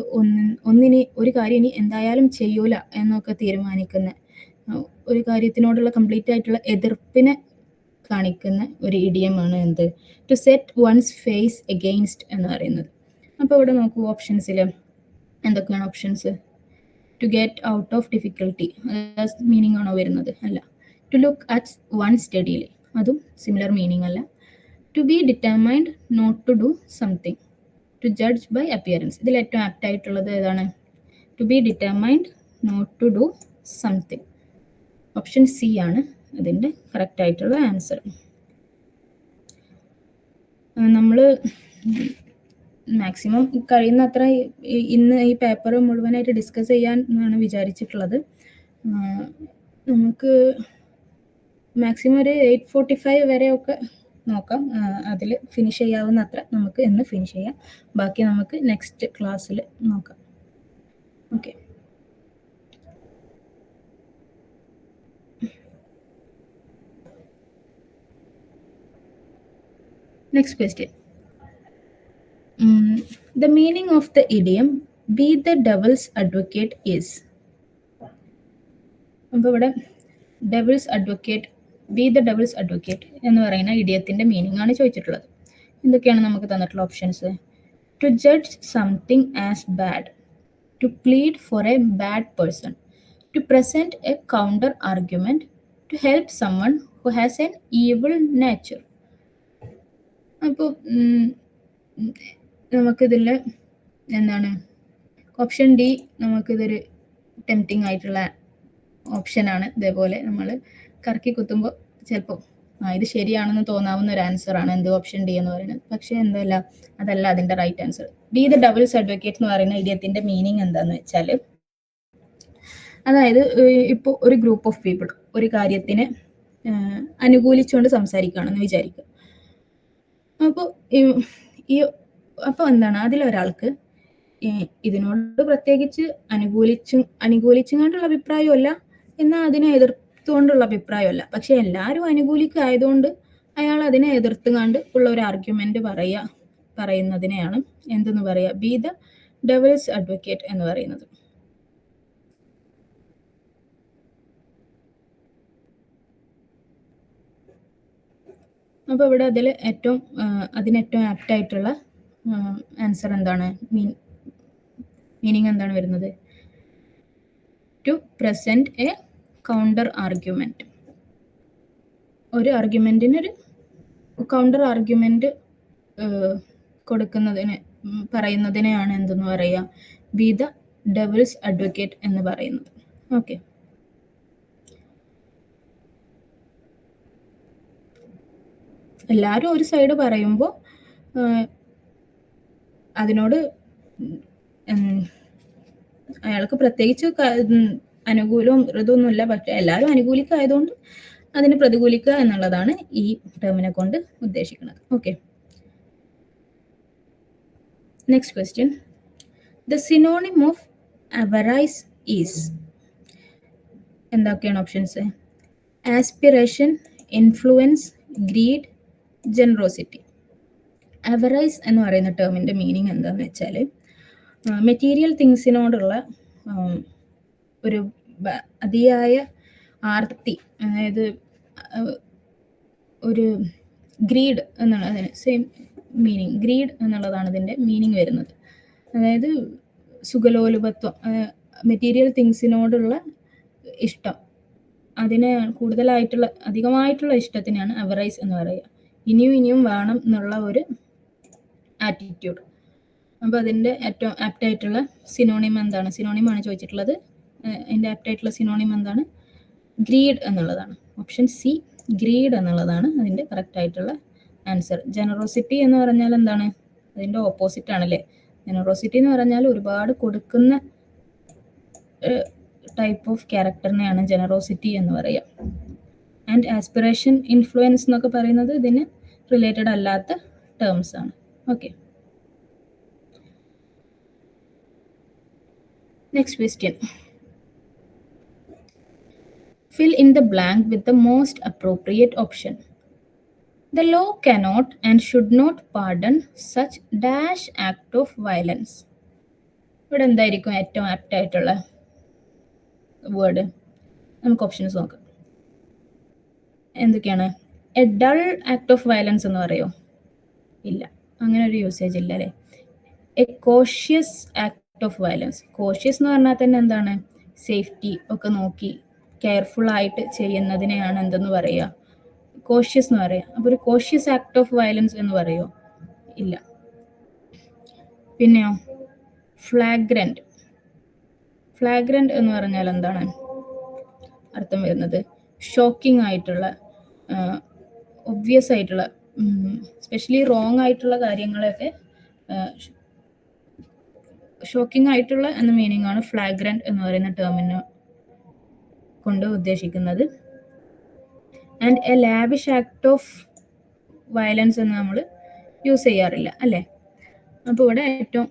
ഒരു കാര്യം ഇനി എന്തായാലും ചെയ്യൂല എന്നൊക്കെ തീരുമാനിക്കുന്ന, ഒരു കാര്യത്തിനോടുള്ള കംപ്ലീറ്റ് ആയിട്ടുള്ള എതിർപ്പിനെ കാണിക്കുന്ന ഒരു ഇഡിയമാണ് എന്ത്? To set one's face against എന്ന് പറയുന്നത്. അപ്പോൾ ഇവിടെ നോക്കൂ, ഓപ്ഷൻസിൽ എന്തൊക്കെയാണ് options? To get out of difficulty meaning ആണോ വരുന്നത്? അല്ല. To look at one steadily, അതും സിമിലർ മീനിങ് അല്ല. To be determined not to do something, to judge by appearance. ഇതിൽ ഏറ്റവും ആപ്റ്റ് ആയിട്ടുള്ളത് ഏതാണ്? To be determined not to do something. Option C ആണ് അതിൻ്റെ കറക്റ്റ് ആയിട്ടുള്ള ആൻസർ. നമ്മൾ മാക്സിമം കഴിയുന്നത്ര ഇന്ന് ഈ പേപ്പർ മുഴുവനായിട്ട് ഡിസ്കസ് ചെയ്യാൻ എന്നാണ് വിചാരിച്ചിട്ടുള്ളത്. നമുക്ക് മാക്സിമം ഒരു 8:45 വരെയൊക്കെ നോക്കാം. അതിൽ ഫിനിഷ് ചെയ്യാവുന്ന അത്ര നമുക്ക് ഇന്ന് ഫിനിഷ് ചെയ്യാം. ബാക്കി നമുക്ക് നെക്സ്റ്റ് ക്ലാസ്സിൽ നോക്കാം. Okay, next question. The meaning of the idiom be the devil's advocate is. അപ്പോൾ ഇവിടെ devil's advocate, be the devil's advocate എന്ന് പറയുന്ന ഇഡിയത്തിൻ്റെ മീനിങ് ആണ് ചോദിച്ചിട്ടുള്ളത്. എന്തൊക്കെയാണ് നമുക്ക് തന്നിട്ടുള്ള options? To judge something as bad, to plead for a bad person, to present a counter argument, to help someone who has an evil nature. അപ്പോൾ നമുക്കിതിൽ എന്താണ് ഓപ്ഷൻ ഡി, നമുക്കിതൊരു ടെംപ്റ്റിംഗ് ആയിട്ടുള്ള ഓപ്ഷനാണ്. ഇതേപോലെ നമ്മൾ കറക്കി കുത്തുമ്പോൾ ചിലപ്പോൾ ഇത് ശരിയാണെന്ന് തോന്നാവുന്ന ഒരു ആൻസറാണ് എന്ത്? ഓപ്ഷൻ ഡി എന്ന് പറയുന്നത്. പക്ഷേ അതല്ല അതിൻ്റെ right answer. Be the devil's advocate എന്ന് പറയുന്ന ഇഡിയത്തിൻ്റെ മീനിങ് എന്താണെന്ന് വെച്ചാൽ, അതായത് ഇപ്പോൾ ഒരു ഗ്രൂപ്പ് ഓഫ് പീപ്പിൾ ഒരു കാര്യത്തിനെ അനുകൂലിച്ചുകൊണ്ട് സംസാരിക്കുകയാണെന്ന് വിചാരിക്കുക. അപ്പോൾ എന്താണ്, അതിലൊരാൾക്ക് ഇതിനോട് പ്രത്യേകിച്ച് അനുകൂലിച്ചും കൊണ്ടുള്ള അഭിപ്രായമല്ല, എന്നാൽ അതിനെ എതിർത്തുകൊണ്ടുള്ള അഭിപ്രായമല്ല. പക്ഷെ എല്ലാവരും അനുകൂലിക്കായതുകൊണ്ട് അയാൾ അതിനെ എതിർത്തുകൊണ്ട് ഉള്ള ഒരു ആർഗ്യുമെന്റ് പറയുന്നതിനെയാണ് എന്തെന്ന് പറയുക? ബി ദ ഡെവിൾസ് അഡ്വക്കേറ്റ് എന്ന് പറയുന്നത്. അപ്പോൾ ഇവിടെ അതിനേറ്റവും ആപ്റ്റ് ആയിട്ടുള്ള ആൻസർ എന്താണ്? മീനിങ് എന്താണ് വരുന്നത്? To present a counter argument. ഒരു ആർഗ്യുമെന്റിനൊരു കൗണ്ടർ ആർഗ്യുമെന്റ് പറയുന്നതിനെയാണ് എന്തെന്ന് പറയുക? ബി ദ ഡെവിൾസ് അഡ്വക്കേറ്റ് എന്ന് പറയുന്നത്. ഓക്കെ, എല്ലാവരും ഒരു സൈഡ് പറയുമ്പോൾ അതിനോട് അയാൾക്ക് പ്രത്യേകിച്ച് അനുകൂലവും ഇതൊന്നുമില്ല, പക്ഷെ എല്ലാവരും അനുകൂലിക്കായതുകൊണ്ട് അതിനെ പ്രതികൂലിക്കുക എന്നുള്ളതാണ് ഈ ടേമിനെ കൊണ്ട് ഉദ്ദേശിക്കുന്നത്. Okay, next question. The synonym of avarice is. എന്തൊക്കെയാണ് options? Aspiration, influence, greed, generosity. Avarice എന്ന് പറയുന്ന ടേമിൻ്റെ മീനിങ് എന്താണെന്ന് വെച്ചാൽ മെറ്റീരിയൽ തിങ്സിനോടുള്ള ഒരു അതിയായ ആർത്തി, അതായത് ഒരു ഗ്രീഡ് എന്നാണ് അതിന് സെയിം മീനിങ്. ഗ്രീഡ് എന്നുള്ളതാണ് ഇതിൻ്റെ മീനിങ് വരുന്നത്. അതായത് സുഖലോലുപത്വം, മെറ്റീരിയൽ തിങ്സിനോടുള്ള ഇഷ്ടം, അതിന് കൂടുതലായിട്ടുള്ള അധികമായിട്ടുള്ള ഇഷ്ടത്തിനാണ് അവറൈസ് എന്ന് പറയുക. ഇനിയും ഇനിയും വേണം എന്നുള്ള ഒരു ആറ്റിറ്റ്യൂഡ്. അപ്പോൾ അതിൻ്റെ ഏറ്റവും ആപ്റ്റായിട്ടുള്ള സിനോണിം എന്താണ്? സിനോണിമാണ് ചോദിച്ചിട്ടുള്ളത്. അതിൻ്റെ ആപ്റ്റായിട്ടുള്ള സിനോണിം എന്താണ്? ഗ്രീഡ് എന്നുള്ളതാണ്. ഓപ്ഷൻ സി, ഗ്രീഡ് എന്നുള്ളതാണ് അതിൻ്റെ കറക്റ്റ് ആയിട്ടുള്ള ആൻസർ. ജനറോസിറ്റി എന്ന് പറഞ്ഞാൽ എന്താണ്? അതിൻ്റെ ഓപ്പോസിറ്റ് ആണല്ലേ. ജനറോസിറ്റി എന്ന് പറഞ്ഞാൽ ഒരുപാട് കൊടുക്കുന്ന ടൈപ്പ് ഓഫ് ക്യാരക്ടറിനെയാണ് ജനറോസിറ്റി എന്ന് പറയുക. ആൻഡ് ആസ്പിറേഷൻ, ഇൻഫ്ലുവൻസ് എന്നൊക്കെ പറയുന്നത് ഇതിന് റിലേറ്റഡ് അല്ലാത്ത ടേംസ് ആണ്. Okay, next question. Fill in the blank with the most appropriate option. The law cannot and should not pardon such dash act of violence. ഇവിടെ എന്തായിരിക്കും ഏറ്റവും ആപ്റ്റ് ആയിട്ടുള്ള വേർഡ്? നമുക്ക് ഓപ്ഷൻസ് നോക്കാം. എന്തൊക്കെയാണ്? A dull act of violence എന്ന് പറയോ? ഇല്ല, അങ്ങനെ ഒരു യൂസേജ് ഇല്ല അല്ലേ. A cautious act of violence. Cautious എന്ന് പറഞ്ഞാൽ തന്നെ എന്താണ്? സേഫ്റ്റി ഒക്കെ നോക്കി കെയർഫുൾ ആയിട്ട് ചെയ്യുന്നതിനെയാണ് എന്തെന്ന് പറയുക? കോഷ്യസ് എന്ന് പറയുക. അപ്പോൾ ഒരു കോഷ്യസ് ആക്ട് ഓഫ് വയലൻസ് എന്ന് പറയുമോ? ഇല്ല. പിന്നെയോ ഫ്ലാഗ്രന്റ്. ഫ്ലാഗ്രന്റ് എന്ന് പറഞ്ഞാൽ എന്താണ് അർത്ഥം വരുന്നത്? ഷോക്കിംഗ് ആയിട്ടുള്ള, ഒബ്വിയസ് ആയിട്ടുള്ള, സ്പെഷ്യലി റോങ് ആയിട്ടുള്ള കാര്യങ്ങളൊക്കെ ഷോക്കിംഗ് ആയിട്ടുള്ള എന്ന മീനിങ് ആണ് ഫ്ലാഗ്രന്റ് എന്ന് പറയുന്ന ടേമിന് കൊണ്ട് ഉദ്ദേശിക്കുന്നത്. And A lavish act of violence എന്ന് നമ്മൾ യൂസ് ചെയ്യാറില്ല അല്ലേ. അപ്പോൾ ഇവിടെ ഏറ്റവും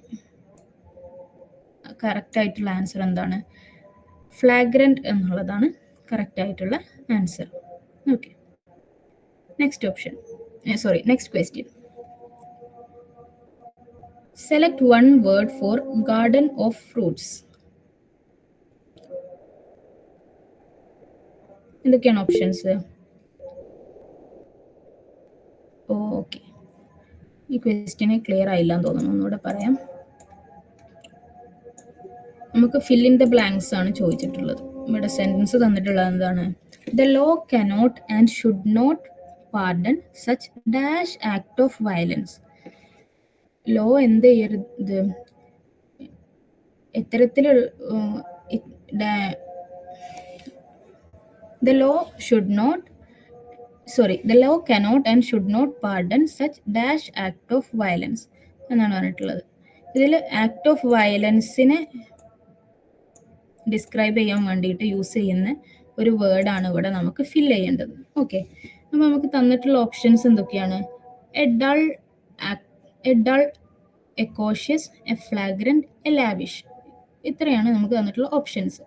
കറക്റ്റ് ആയിട്ടുള്ള ആൻസർ എന്താണ്? ഫ്ലാഗ്രന്റ് എന്നുള്ളതാണ് കറക്റ്റ് ആയിട്ടുള്ള answer. Okay, next option, next question. Select one word for garden of fruits. എന്തൊക്കെയാണ് ഓപ്ഷൻസ്? ഓക്കെ, ഈ ക്വസ്റ്റ്യന് ക്ലിയർ ആയില്ല എന്ന് തോന്നുന്നു, ഒന്നുകൂടെ പറയാം. നമുക്ക് ഫിൽ ഇൻ ദ ബ്ലാങ്ക്സ് ആണ് ചോദിച്ചിട്ടുള്ളത്. ഇവിടെ സെന്റൻസ് തന്നിട്ടുള്ളത് എന്താണ്? The law cannot and should not pardon such dash act of violence. Law എന്ത് ചെയ്യരുത്? എത്തരത്തിലുള്ള the law cannot and should not pardon such dash act of violence എന്നാണ് പറഞ്ഞിട്ടുള്ളത്. ഇതിൽ ആക്ട് ഓഫ് വയലൻസിനെ ഡിസ്ക്രൈബ് ചെയ്യാൻ വേണ്ടിയിട്ട് യൂസ് ചെയ്യുന്ന ഒരു വേർഡാണ് ഇവിടെ നമുക്ക് ഫിൽ ചെയ്യേണ്ടത്. ഓക്കെ, അപ്പോൾ നമുക്ക് തന്നിട്ടുള്ള ഓപ്ഷൻസ് എന്തൊക്കെയാണ്? A dull, a cautious, a flagrant, a lavish. ഇത്രയാണ് നമുക്ക് തന്നിട്ടുള്ള ഓപ്ഷൻസ്.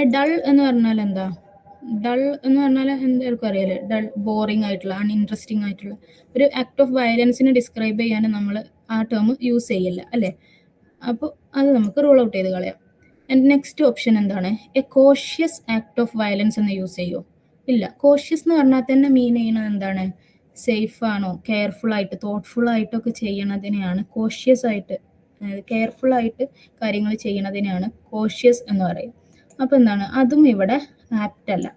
എ ഡൾ എന്ന് പറഞ്ഞാൽ എന്താ? ഡൾ എന്ന് പറഞ്ഞാൽ എന്തായിരിക്കും അറിയാലോ? ഡൾ, ബോറിംഗ് ആയിട്ടുള്ള, അൺഇൻട്രസ്റ്റിംഗ് ആയിട്ടുള്ള ഒരു ആക്ട് ഓഫ് വയലൻസിനെ ഡിസ്ക്രൈബ് ചെയ്യാൻ നമ്മൾ ആ ടേം യൂസ് ചെയ്യില്ല അല്ലേ. അപ്പോൾ അത് നമുക്ക് റൂൾ ഔട്ട് ചെയ്ത് കളയാം. ആൻഡ് നെക്സ്റ്റ് ഓപ്ഷൻ എന്താണ്? A cautious act of violence എന്ന് യൂസ് ചെയ്യുമോ? ഇല്ല. കോഷ്യസ് എന്ന് പറഞ്ഞാൽ തന്നെ മീൻ ചെയ്യുന്നത് എന്താണ്? സേഫ് ആണോ, കെയർഫുൾ ആയിട്ട്, തോട്ട്ഫുൾ ആയിട്ടൊക്കെ ചെയ്യണതിനെയാണ് കോഷ്യസ് ആയിട്ട്, കെയർഫുൾ ആയിട്ട് കാര്യങ്ങൾ ചെയ്യണതിനെയാണ് കോഷ്യസ് എന്ന് പറയും. അപ്പോൾ എന്താണ്? അതും ഇവിടെ ആപ്റ്റ് അല്ല.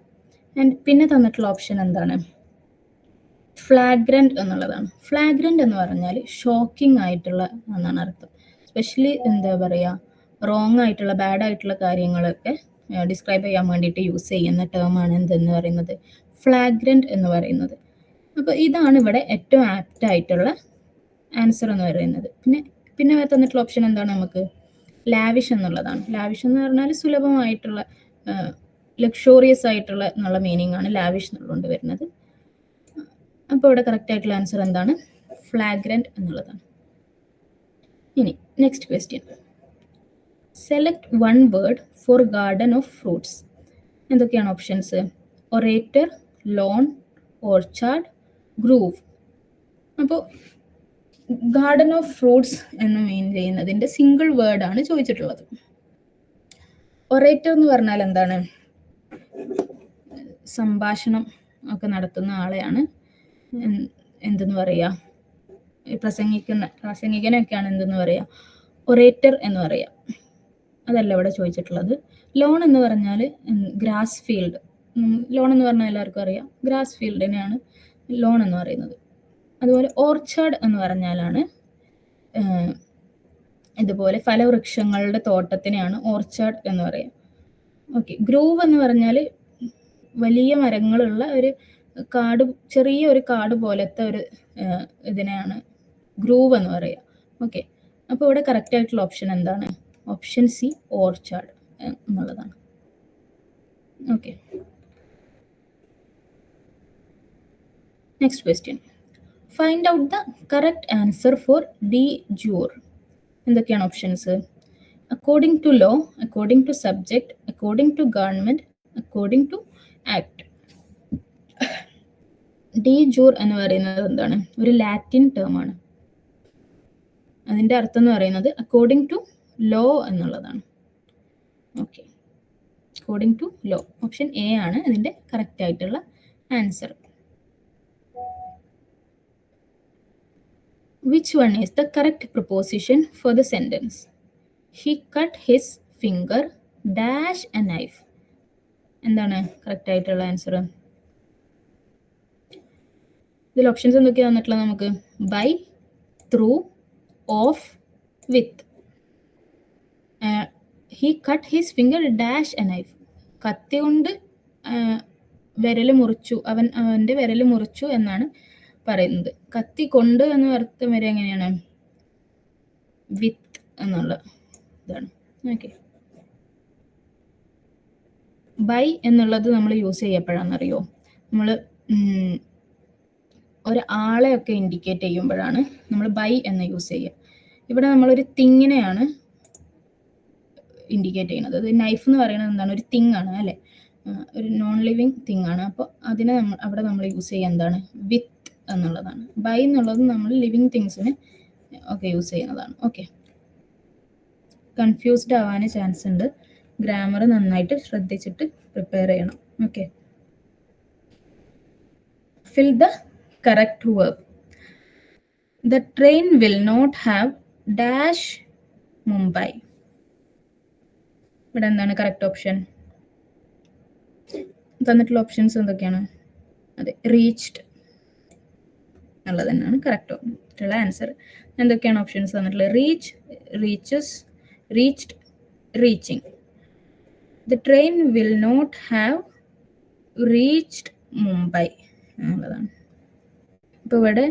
ആൻഡ് പിന്നെ തന്നിട്ടുള്ള ഓപ്ഷൻ എന്താണ്? ഫ്ലാഗ്രന്റ് എന്നുള്ളതാണ്. ഫ്ലാഗ്രന്റ് എന്ന് പറഞ്ഞാൽ ഷോക്കിംഗ് ആയിട്ടുള്ള എന്നാണ് അർത്ഥം. സ്പെഷ്യലി എന്താ പറയുക, റോങ് ആയിട്ടുള്ള, ബാഡ് ആയിട്ടുള്ള കാര്യങ്ങളൊക്കെ ഡിസ്ക്രൈബ് ചെയ്യാൻ വേണ്ടിയിട്ട് യൂസ് ചെയ്യുന്ന ടേമാണ് എന്തെന്ന് പറയുന്നത്? ഫ്ലാഗ്രന്റ് എന്ന് പറയുന്നത്. അപ്പോൾ ഇതാണ് ഇവിടെ ഏറ്റവും ആപ്റ്റ് ആയിട്ടുള്ള ആൻസർ എന്ന് പറയുന്നത്. പിന്നെ തന്നിട്ടുള്ള ഓപ്ഷൻ എന്താണ് നമുക്ക്? ലാവിഷ് എന്നുള്ളതാണ്. ലാവിഷ് എന്ന് പറഞ്ഞാൽ സുലഭമായിട്ടുള്ള, ലക്ഷോറിയസ് ആയിട്ടുള്ള എന്നുള്ള മീനിങ് ആണ് ലാവിഷ് എന്നുള്ളത് വരുന്നത്. അപ്പോൾ ഇവിടെ കറക്റ്റ് ആയിട്ടുള്ള ആൻസർ എന്താണ്? ഫ്ലാഗ്രന്റ് എന്നുള്ളതാണ്. ഇനി next question. Select one word for garden of fruits. എന്തൊക്കെയാണ് options? Orator, lawn, orchard, groove. അപ്പോൾ ഗാർഡൻ ഓഫ് ഫ്രൂട്ട്സ് എന്ന് മീൻ ചെയ്യുന്നതിൻ്റെ സിംഗിൾ വേർഡാണ് ചോദിച്ചിട്ടുള്ളത്. ഒറേറ്റർ എന്ന് പറഞ്ഞാൽ എന്താണ്? സംഭാഷണം ഒക്കെ നടത്തുന്ന ആളെയാണ് എന്തെന്ന് പറയുക? പ്രാസംഗികനൊക്കെയാണ് എന്തെന്ന് പറയുക? ഒറേറ്റർ എന്ന് പറയുക. അതല്ല ഇവിടെ ചോദിച്ചിട്ടുള്ളത്. ലോൺ എന്ന് പറഞ്ഞാൽ ഗ്രാസ് ഫീൽഡ്. ലോൺ എന്ന് പറഞ്ഞാൽ എല്ലാവർക്കും അറിയാം, ഗ്രാസ് ഫീൽഡിനെയാണ് ലോൺ എന്ന് പറയുന്നത്. അതുപോലെ ഓർച്ചാർഡ് എന്ന് പറഞ്ഞാലാണ് ഇതുപോലെ ഫലവൃക്ഷങ്ങളുടെ തോട്ടത്തിനെയാണ് ഓർച്ചാർഡ് എന്ന് പറയുക. ഓക്കെ. ഗ്രൂവ് എന്ന് പറഞ്ഞാൽ വലിയ മരങ്ങളുള്ള ഒരു കാട്, ചെറിയ ഒരു കാട് പോലത്തെ ഒരു ഇതിനെയാണ് ഗ്രൂവ് എന്ന് പറയുക. ഓക്കെ. അപ്പോൾ ഇവിടെ കറക്റ്റ് ആയിട്ടുള്ള ഓപ്ഷൻ എന്താണ്? ഓപ്ഷൻ സി, ഓർച്ചാർഡ് എന്നുള്ളതാണ്. Okay. Next question. Find out the correct answer for de jure. എന്തൊക്കെയാണ് options? According to law, according to subject, according to government, according to act. De jure എന്ന് പറയുന്നത് എന്താണ്? ഒരു ലാറ്റിൻ ടേം ആണ്. അതിൻ്റെ അർത്ഥം എന്ന് പറയുന്നത് അക്കോർഡിംഗ് ടു ലോ എന്നുള്ളതാണ്. Okay. According to law. Option A ആണ് ഇതിൻ്റെ കറക്റ്റ് ആയിട്ടുള്ള answer. Which one is the correct preposition for the sentence? He cut his finger dash a knife. എന്താണ് കറക്റ്റ് ആയിട്ടുള്ള ആൻസർ? ഇതിൽ ഓപ്ഷൻസ് എന്തൊക്കെയാണ് തന്നിട്ടുള്ളത് നമുക്ക്? By, through, of, with. He cut his finger dash a knife. കത്തി കൊണ്ട് വിരൽ മുറിച്ചു, അവൻ്റെ വിരൽ മുറിച്ചു എന്നാണ് പറയുന്നത്. കത്തി കൊണ്ട് എന്ന് അർത്ഥം വരെ എങ്ങനെയാണ്? വിത്ത് എന്നുള്ള ഇതാണ്. ഓക്കെ. ബൈ എന്നുള്ളത് നമ്മൾ യൂസ് ചെയ്യപ്പോഴാണെന്നറിയോ? നമ്മൾ ഒരാളെയൊക്കെ ഇൻഡിക്കേറ്റ് ചെയ്യുമ്പോഴാണ് നമ്മൾ ബൈ എന്ന് യൂസ് ചെയ്യുക. ഇവിടെ നമ്മളൊരു തിങ്ങിനെയാണ് ഇൻഡിക്കേറ്റ് ചെയ്യുന്നത്. അത് നൈഫ് എന്ന് പറയുന്നത് എന്താണ്? ഒരു തിങ് ആണ് അല്ലേ? ഒരു നോൺ ലിവിങ് തിങ് ആണ്. അപ്പോൾ അതിനെ അവിടെ നമ്മൾ യൂസ് ചെയ്യുക എന്താണ്? വിത്ത് എന്നുള്ളതാണ്. ബൈ എന്നുള്ളത് നമ്മൾ ലിവിങ് തിങ്സിന് ഒക്കെ യൂസ് ചെയ്യുന്നതാണ്. ഓക്കെ. കൺഫ്യൂസ്ഡ് ആവാൻ ചാൻസ് ഉണ്ട്. ഗ്രാമർ നന്നായിട്ട് ശ്രദ്ധിച്ചിട്ട് പ്രിപ്പയർ ചെയ്യണം. Okay. Fill the correct verb. The train will not have dash Mumbai. ഇവിടെ എന്താണ് കറക്റ്റ് ഓപ്ഷൻ? തന്നിട്ടുള്ള ഓപ്ഷൻസ് എന്തൊക്കെയാണ്? അതെ, റീച്ച്ഡ് എന്നുള്ളത് തന്നെയാണ് കറക്റ്റ് ആയിട്ടുള്ള ആൻസർ. എന്തൊക്കെയാണ് ഓപ്ഷൻസ് തന്നിട്ടുള്ളത്? Reach, reaches, reached, reaching. The train will not have reached Mumbai എന്നുള്ളതാണ്. ഇപ്പോൾ ഇവിടെ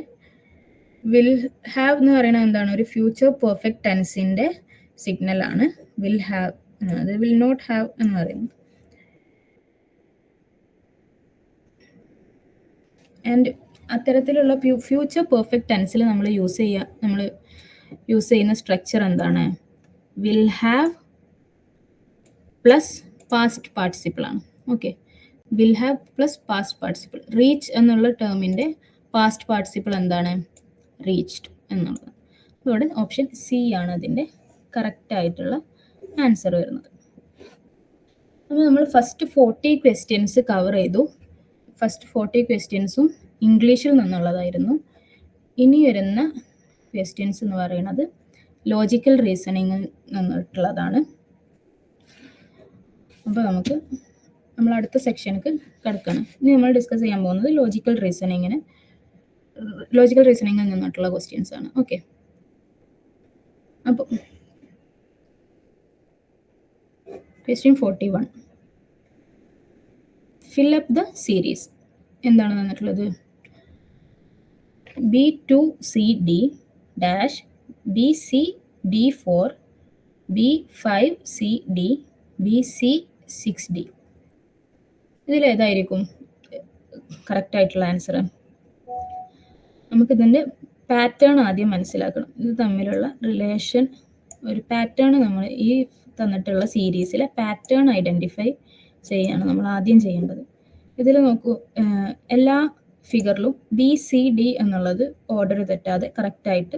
വിൽ ഹാവ് എന്ന് പറയുന്നത് എന്താണ്? ഒരു ഫ്യൂച്ചർ പെർഫെക്റ്റ് ടെൻസിൻ്റെ സിഗ്നലാണ് വിൽ ഹാവ്. അത് വിൽ നോട്ട് ഹാവ് എന്ന് പറയുന്നത്. ആൻഡ് അത്തരത്തിലുള്ള ഫ്യൂച്ചർ പെർഫെക്റ്റ് ടെൻസിൽ നമ്മൾ യൂസ് ചെയ്യുന്ന സ്ട്രക്ചർ എന്താണ്? Will have plus past participle ആണ്. Okay. Will have plus past participle. Reach എന്നുള്ള ടേമിൻ്റെ പാസ്റ്റ് പാർട്ടിസിപ്പിൾ എന്താണ്? റീച്ച്ഡ് എന്നുള്ളത്. ഇവിടെ ഓപ്ഷൻ സി ആണ് അതിൻ്റെ കറക്റ്റ് ആയിട്ടുള്ള ആൻസർ വരുന്നത്. അപ്പോൾ നമ്മൾ ഫസ്റ്റ് 40 ക്വസ്റ്റ്യൻസ് കവർ ചെയ്തു. ഫസ്റ്റ് 40 ക്വസ്റ്റ്യൻസും ഇംഗ്ലീഷിൽ നിന്നുള്ളതായിരുന്നു. ഇനി വരുന്ന ക്വസ്റ്റ്യൻസ് എന്ന് പറയുന്നത് ലോജിക്കൽ റീസണിങ്ങിൽ നിന്നിട്ടുള്ളതാണ്. അപ്പോൾ നമ്മൾ അടുത്ത സെക്ഷനിലേക്ക് കിടക്കണം. ഇനി നമ്മൾ ഡിസ്കസ് ചെയ്യാൻ പോകുന്നത് ലോജിക്കൽ റീസണിങ്ങിൽ നിന്നിട്ടുള്ള ക്വസ്റ്റ്യൻസ് ആണ്. ഓക്കെ. അപ്പോൾ question 41. Fill up the series. എന്താണ് തന്നിട്ടുള്ളത്? B2CD dash BCD4 B5CD BC6D. ഇതിലേതായിരിക്കും കറക്റ്റ് ആയിട്ടുള്ള ആൻസർ? നമുക്കിതിൻ്റെ പാറ്റേൺ ആദ്യം മനസ്സിലാക്കണം. ഇത് തമ്മിലുള്ള റിലേഷൻ, ഒരു പാറ്റേൺ നമ്മൾ ഈ തന്നിട്ടുള്ള സീരീസിലെ പാറ്റേൺ ഐഡൻറ്റിഫൈ ചെയ്യാണ് നമ്മൾ ആദ്യം ചെയ്യേണ്ടത്. ഇതിൽ നോക്കൂ, എല്ലാ ഫിഗറിലും BCD എന്നുള്ളത് ഓർഡർ തെറ്റാതെ കറക്റ്റായിട്ട്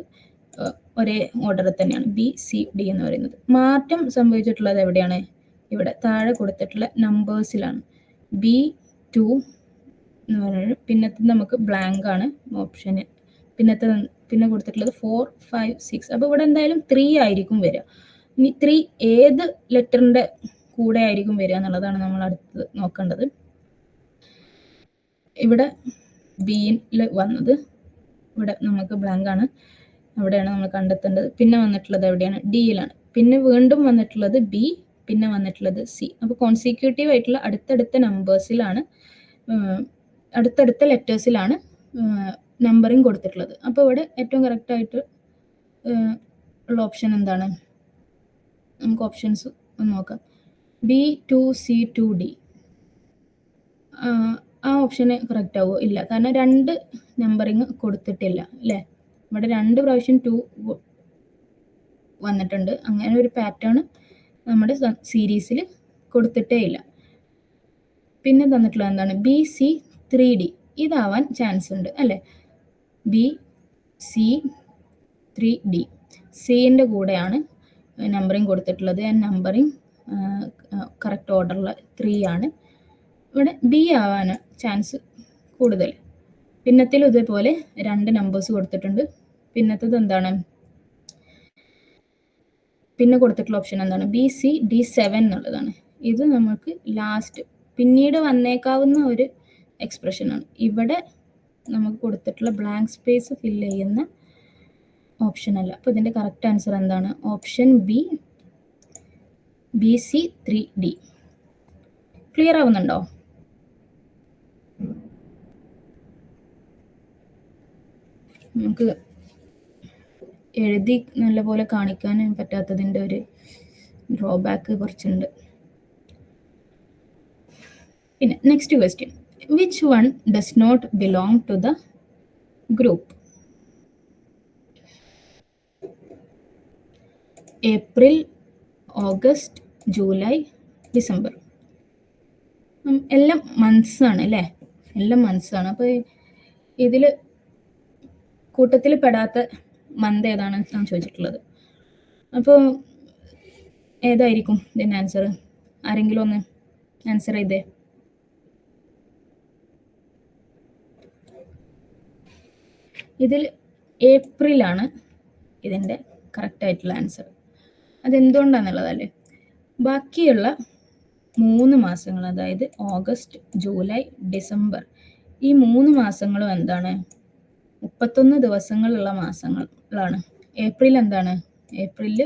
ഒരേ ഓർഡറിൽ തന്നെയാണ് BCD എന്ന് പറയുന്നത്. മാറ്റം സംഭവിച്ചിട്ടുള്ളത് എവിടെയാണ്? ഇവിടെ താഴെ കൊടുത്തിട്ടുള്ള നമ്പേഴ്സിലാണ്. B2 എന്ന് പറയുന്നത് പിന്നത്തെ നമുക്ക് ബ്ലാങ്ക് ആണ് ഓപ്ഷന്. പിന്നെ കൊടുത്തിട്ടുള്ളത് 4, 5, 6. അപ്പോൾ ഇവിടെ എന്തായാലും 3 ആയിരിക്കും വരിക. ഇനി 3 ഏത് ലെറ്ററിൻ്റെ കൂടെ ആയിരിക്കും വരിക എന്നുള്ളതാണ് നമ്മൾ അടുത്ത് നോക്കേണ്ടത്. ഇവിടെ ബിയിൽ വന്നത്, ഇവിടെ നമുക്ക് ബ്ലാങ്ക് ആണ്, അവിടെയാണ് നമ്മൾ കണ്ടെത്തേണ്ടത്. പിന്നെ വന്നിട്ടുള്ളത് എവിടെയാണ്? ഡിയിലാണ്. പിന്നെ വീണ്ടും വന്നിട്ടുള്ളത് B, പിന്നെ വന്നിട്ടുള്ളത് C. അപ്പോൾ കോൺസിക്യൂട്ടീവ് ആയിട്ടുള്ള അടുത്തടുത്ത നമ്പേഴ്സിലാണ്, അടുത്തടുത്ത ലെറ്റേഴ്സിലാണ് നമ്പറിങ് കൊടുത്തിട്ടുള്ളത്. അപ്പോൾ ഇവിടെ ഏറ്റവും കറക്റ്റായിട്ട് ഉള്ള ഓപ്ഷൻ എന്താണ്? നമുക്ക് ഓപ്ഷൻസ് ഒന്ന് നോക്കാം. B2C2D. ആ ഓപ്ഷന് കറക്റ്റ് ആവുമോ? ഇല്ല, കാരണം 2 നമ്പറിങ് കൊടുത്തിട്ടില്ല അല്ലേ? ഇവിടെ 2 പ്രാവശ്യം 2 വന്നിട്ടുണ്ട്. അങ്ങനെ ഒരു പാറ്റേൺ നമ്മുടെ സീരീസിൽ കൊടുത്തിട്ടേ ഇല്ല. പിന്നെ തന്നിട്ടുള്ളത് എന്താണ്? BC3D. ഇതാവാൻ ചാൻസ് ഉണ്ട് അല്ലേ? BC3D. സിൻ്റെ കൂടെയാണ് നമ്പറിങ് കൊടുത്തിട്ടുള്ളത്. നമ്പറിങ് കറക്റ്റ് ഓർഡറിൽ 3 ആണ്. ഇവിടെ B ആവാൻ ചാൻസ് കൂടുതൽ. പിന്നത്തിലും ഇതേപോലെ 2 നമ്പേഴ്സ് കൊടുത്തിട്ടുണ്ട്. പിന്നത്തത് എന്താണ്? പിന്നെ കൊടുത്തിട്ടുള്ള ഓപ്ഷൻ എന്താണ്? BCD7 എന്നുള്ളതാണ്. ഇത് നമുക്ക് ലാസ്റ്റ് പിന്നീട് വന്നേക്കാവുന്ന ഒരു എക്സ്പ്രഷനാണ്. ഇവിടെ നമുക്ക് കൊടുത്തിട്ടുള്ള ബ്ലാങ്ക് സ്പേസ് ഫില്ല് ചെയ്യുന്ന ഓപ്ഷൻ അല്ല. അപ്പോൾ ഇതിൻ്റെ കറക്റ്റ് ആൻസർ എന്താണ്? Option B, BC3D. ക്ലിയർ ആവുന്നുണ്ടോ? നമുക്ക് എഴുതി നല്ലപോലെ കാണിക്കാൻ പറ്റാത്തതിൻ്റെ ഒരു ഡ്രോബാക്ക് കുറച്ചുണ്ട്. പിന്നെ next question, which one does not belong to the group? April, August, July, December. എല്ലാം മന്ത്സ് ആണ് അല്ലേ? എല്ലാം മന്ത്സ് ആണ്. അപ്പോൾ ഇതിൽ കൂട്ടത്തിൽ പെടാത്ത മന്ത് ഏതാണ് എന്നാണ് ചോദിച്ചിട്ടുള്ളത്. അപ്പോൾ ഏതായിരിക്കും ഇതിൻ്റെ ആൻസർ? ആരെങ്കിലും ഒന്ന് ആൻസർ ചെയ്തേ. ഇതിൽ ഏപ്രിലാണ് ഇതിൻ്റെ കറക്റ്റായിട്ടുള്ള ആൻസർ. അതെന്തുകൊണ്ടാണെന്നുള്ളതല്ലേ? ബാക്കിയുള്ള 3 മാസങ്ങൾ, അതായത് ഓഗസ്റ്റ്, ജൂലൈ, ഡിസംബർ, ഈ 3 മാസങ്ങളും എന്താണ്? 31 ദിവസങ്ങളുള്ള മാസങ്ങളാണ്. ഏപ്രിൽ എന്താണ്? ഏപ്രിലിൽ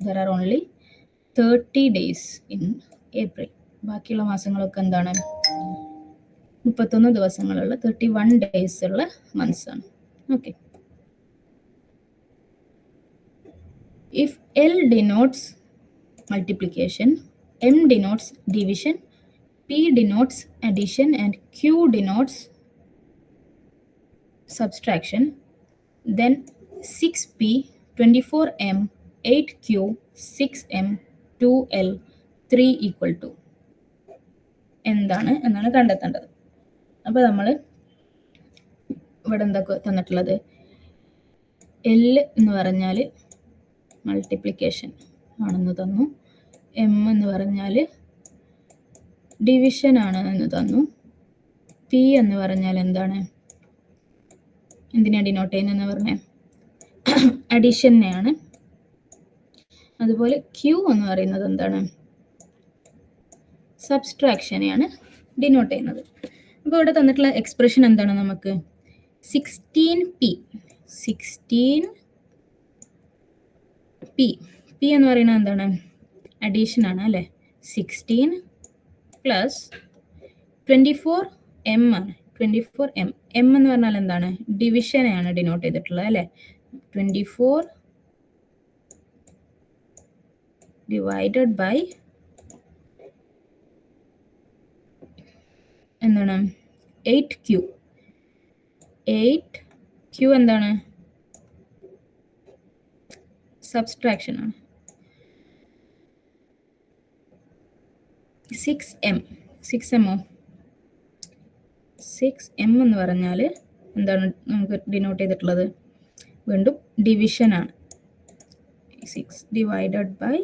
there are only 30 days in April. ബാക്കിയുള്ള മാസങ്ങളൊക്കെ എന്താണ്? 31 ദിവസങ്ങളുള്ള 31 days ഉള്ള മന്ത്സ് ആണ്. Okay. If L denotes multiplication, M denotes division, P denotes addition, and Q denotes subtraction, then 6P, 24M, 8Q, 6M, 2L, 3 equal to എന്താണ് എന്നാണ് കണ്ടെത്തേണ്ടത്. അപ്പോൾ നമ്മൾ ഇവിടെ എന്തൊക്കെ തന്നിട്ടുള്ളത്? L എന്ന് പറഞ്ഞാൽ മൾട്ടിപ്ലിക്കേഷൻ ആണെന്ന് തന്നു. M എന്ന് പറഞ്ഞാൽ ഡിവിഷൻ ആണ് എന്ന് തന്നു. P എന്ന് പറഞ്ഞാൽ എന്താണ്? എന്തിനാണ് ഡിനോട്ട് ചെയ്യുന്നതെന്ന് പറഞ്ഞാൽ അഡീഷനെയാണ്. അതുപോലെ Q എന്ന് പറയുന്നത് എന്താണ്? സബ്സ്ട്രാക്ഷനെയാണ് ഡിനോട്ട് ചെയ്യുന്നത്. അപ്പോൾ ഇവിടെ തന്നിട്ടുള്ള എക്സ്പ്രഷൻ എന്താണ്? നമുക്ക് 16P P എന്ന് പറയുന്നത് എന്താണ്? അഡീഷൻ ആണ് അല്ലേ? 16 പ്ലസ് 24M ആണ്. 24M. M എന്ന് പറഞ്ഞാൽ എന്താണ്? ഡിവിഷനെയാണ് ഡിനോട്ട് ചെയ്തിട്ടുള്ളത് അല്ലേ? 24 ഡിവൈഡഡ് ബൈ എന്താണ്? 8Q. 8Q എന്താണ്? സബ്സ്ട്രാക്ഷൻ ആണ്. 6m 6m എന്ന് പറഞ്ഞാൽ എന്താണ് നമുക്ക് ഡിനോട്ട് ചെയ്തിട്ടുള്ളത്? വീണ്ടും ഡിവിഷൻ ആണ്. 6 ഡിവൈഡഡ് ബൈ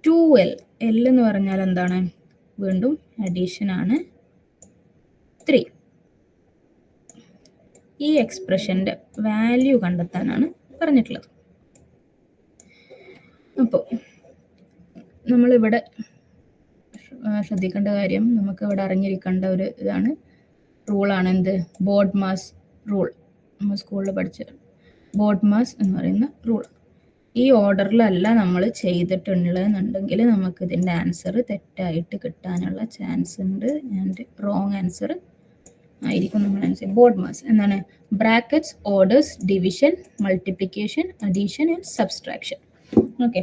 2l. l എന്ന് പറഞ്ഞാൽ എന്താണ്? വീണ്ടും അഡീഷൻ ആണ്. 3. ഈ എക്സ്പ്രഷൻ്റെ വാല്യൂ കണ്ടെത്താനാണ് പറഞ്ഞിട്ടുള്ളത്. അപ്പോൾ നമ്മളിവിടെ ശ്രദ്ധിക്കേണ്ട കാര്യം, നമുക്ക് ഇവിടെ അറിഞ്ഞിരിക്കേണ്ട ഒരു ഇതാണ്, റൂളാണ് എന്ത്? BODMAS rule. നമ്മൾ സ്കൂളിൽ പഠിച്ച ബോഡ്മാസ് എന്ന് പറയുന്ന റൂൾ. ഈ ഓർഡറിലല്ല നമ്മൾ ചെയ്തിട്ടുള്ളതെന്നുണ്ടെങ്കിൽ നമുക്ക് ഇതിൻ്റെ ആൻസർ തെറ്റായിട്ട് കിട്ടാനുള്ള ചാൻസ് ഉണ്ട്. ആൻഡ് റോങ് ആൻസർ ആയിരിക്കും നമ്മൾ ആൻസർ. ബോഡ്മാസ് എന്താണ്? Brackets, orders, division, multiplication, addition and subtraction. Okay,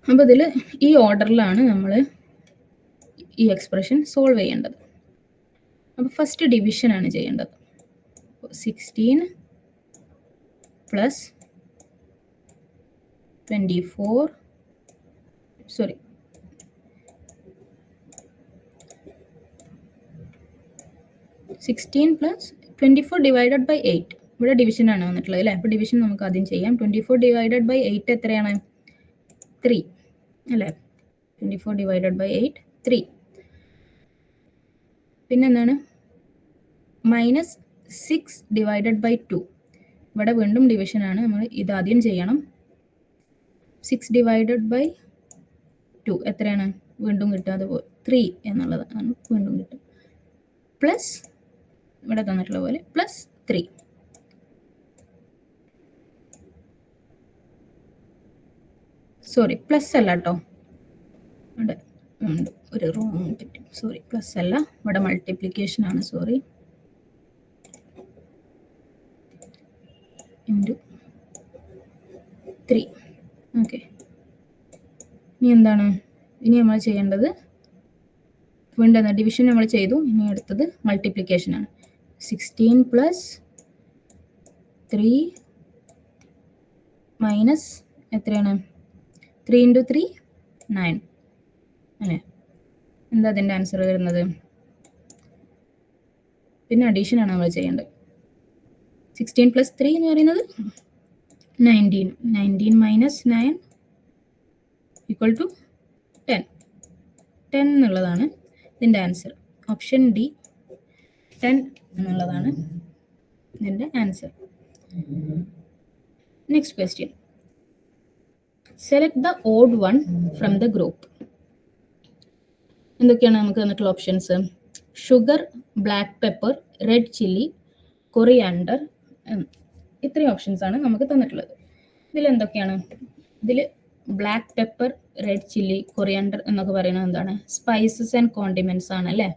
അപ്പോൾ ഇതിൽ ഈ ഓർഡറിലാണ് നമ്മൾ ഈ എക്സ്പ്രഷൻ സോൾവ് ചെയ്യേണ്ടത്. അപ്പോൾ ഫസ്റ്റ് ഡിവിഷൻ ആണ് ചെയ്യേണ്ടത്. 16 plus 24 sorry 16 plus 24 divided by 8. ഇവിടെ ഡിവിഷൻ ആണ് വന്നിട്ടുള്ളത് അല്ലേ? അപ്പോൾ ഡിവിഷൻ നമുക്ക് ആദ്യം ചെയ്യാം. 24 ഡിവൈഡഡ് ബൈ 8 എത്രയാണ്? 3 അല്ലേ? 24 ഡിവൈഡഡ് ബൈ 8 3. പിന്നെന്താണ്? Minus 6 divided by 2. ഇവിടെ വീണ്ടും ഡിവിഷൻ ആണ്, നമ്മൾ ഇതാദ്യം ചെയ്യണം. 6 ഡിവൈഡഡ് ബൈ 2 എത്രയാണ്? വീണ്ടും കിട്ടുക അതുപോലെ 3 എന്നുള്ളതാണ് വീണ്ടും കിട്ടുക. പ്ലസ് ഇവിടെ തന്നിട്ടുള്ള പോലെ പ്ലസ് 3. സോറി, പ്ലസ് അല്ല കേട്ടോ, ഇവിടെ ഒരു റോങ് പറ്റും. സോറി, പ്ലസ് അല്ല, ഇവിടെ മൾട്ടിപ്ലിക്കേഷൻ ആണ്. Sorry, into 3. ഓക്കെ, ഇനി എന്താണ്? ഇനി നമ്മൾ ചെയ്യേണ്ടത് വീണ്ടും എന്താ? ഡിവിഷൻ നമ്മൾ ചെയ്തു. ഇനി അടുത്തത് മൾട്ടിപ്ലിക്കേഷൻ ആണ്. 16 പ്ലസ് 3 മൈനസ് എത്രയാണ്? 3 ഇൻറ്റു 3 9 അല്ലേ? എന്താ അതിൻ്റെ ആൻസർ വരുന്നത്? പിന്നെ അഡീഷൻ ആണ് നമ്മൾ ചെയ്യേണ്ടത്. 16 പ്ലസ് 3 എന്ന് പറയുന്നത് 19. 19 മൈനസ് 9 ഈക്വൽ ടു 10. 10 എന്നുള്ളതാണ് ഇതിൻ്റെ ആൻസർ. ഓപ്ഷൻ ഡി 10 എന്നുള്ളതാണ് ഇതിൻ്റെ answer. Next question. Select the odd one from the group. എന്തൊക്കെയാണ് നമുക്ക് തന്നിട്ടുള്ള options? Sugar, black pepper, red chilli, coriander. ഇത്രയും ഓപ്ഷൻസ് ആണ് നമുക്ക് തന്നിട്ടുള്ളത്. ഇതിലെന്തൊക്കെയാണ്? ഇതിൽ black pepper, red chilli, coriander എന്നൊക്കെ പറയുന്നത് എന്താണ്? സ്പൈസസ് ആൻഡ് കോണ്ടിമെന്റ്സ് ആണ് അല്ലേ?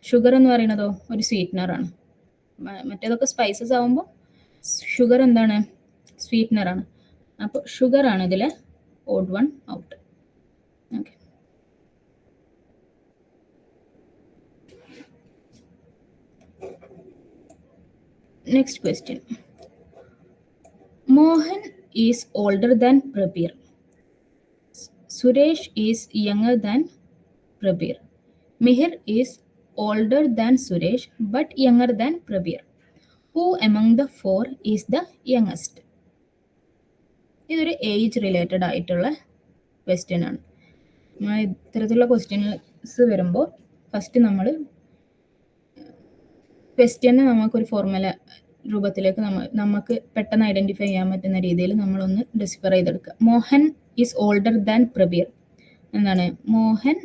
ഷുഗർ എന്ന് പറയുന്നതോ ഒരു സ്വീറ്റ്നർ ആണ്. മറ്റേതൊക്കെ സ്പൈസസ് ആവുമ്പോൾ ഷുഗർ എന്താണ്? സ്വീറ്റ്നർ ആണ്. അപ്പോൾ ഷുഗർ ആണ് ഇതിലെ odd one out. Okay, next question. Mohan is older than Prabir. Suresh is younger than Prabir. Mihir is older than Suresh but younger than Prabir. Who among the four is the youngest? ഇതൊരു ഏജ് റിലേറ്റഡ് ആയിട്ടുള്ള ക്വസ്റ്റ്യൻ ആണ്. ഇത്തരത്തിലുള്ള ക്വസ്റ്റ്യൻസ് വരുമ്പോൾ ഫസ്റ്റ് നമ്മൾ ക്വസ്റ്റ്യനെ നമുക്കൊരു ഫോർമുല രൂപത്തിലേക്ക് നമുക്ക് പെട്ടെന്ന് ഐഡൻറ്റിഫൈ ചെയ്യാൻ പറ്റുന്ന രീതിയിൽ നമ്മളൊന്ന് ഡിസ്ഫർ ചെയ്തെടുക്കുക. Mohan is older than Prabir. എന്താണ്? മോഹൻ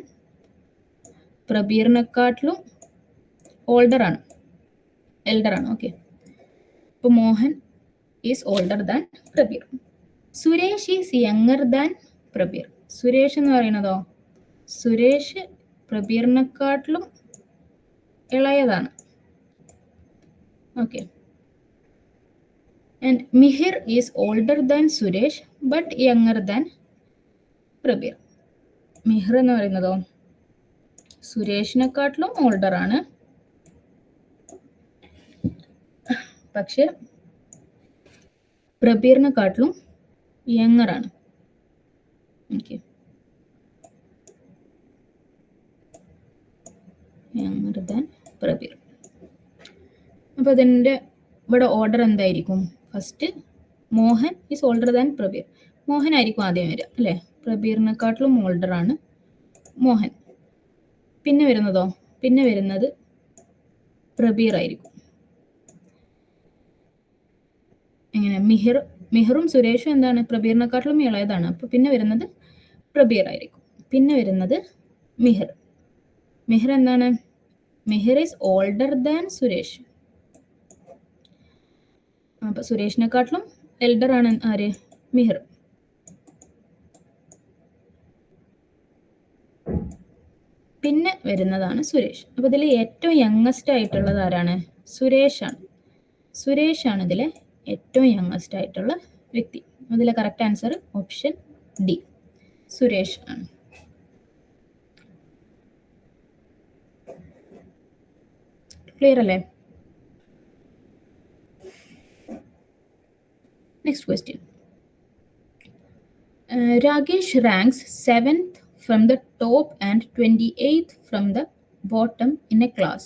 പ്രബീറിനെക്കാട്ടിലും ഓൾഡർ ആണ്, എൽഡർ ആണ്. ഓക്കെ, അപ്പോൾ Mohan is older than Prabir. Suresh is younger than Prabir. Suresh എന്ന് പറയുന്നതോ സുരേഷ് പ്രബീറിനെക്കാട്ടിലും ഇളയതാണ്. Okay, and Mihir is older than Suresh but younger than Prabir. Mihir എന്ന് പറയുന്നതോ സുരേഷിനെക്കാട്ടിലും ഓൾഡർ ആണ്, പക്ഷെ പ്രബീറിനെക്കാട്ടിലും യങ്ങർ ആണ്. Okay, younger than Prabir. അപ്പോൾ ഇതിൻ്റെ ഇവിടെ ഓർഡർ എന്തായിരിക്കും? First Mohan is older than Prabir. Mohan ആയിരിക്കും ആദ്യം വരിക അല്ലേ? പ്രബീറിനെക്കാട്ടിലും ഓൾഡറാണ് മോഹൻ. പിന്നെ വരുന്നതോ? പിന്നെ വരുന്നത് പ്രബീർ ആയിരിക്കും. എങ്ങനെ? മിഹിറും സുരേഷും എന്താണ്? പ്രബീറിനെക്കാട്ടിലും ഇളയതാണ്. അപ്പോൾ പിന്നെ വരുന്നത് പ്രബീർ ആയിരിക്കും. പിന്നെ വരുന്നത് മിഹിർ. മിഹിർ എന്താണ്? Mihir is older than Suresh. അപ്പൊ സുരേഷിനെക്കാട്ടിലും എൽഡർ ആണ് ആര്? മിഹിർ. പിന്നെ വരുന്നതാണ് സുരേഷ്. അപ്പൊ ഇതിൽ ഏറ്റവും യങ്ങസ്റ്റ് ആയിട്ടുള്ളത് ആരാണ്? സുരേഷാണ്. സുരേഷാണ് ഇതിലെ ഏറ്റവും യങ്ങസ്റ്റ് ആയിട്ടുള്ള വ്യക്തി. അതിലെ correct answer option D, Suresh ആണ്. ക്ലിയർ അല്ലേ? Next question. Rakesh ranks 7th from the top and 28th from the bottom in a class.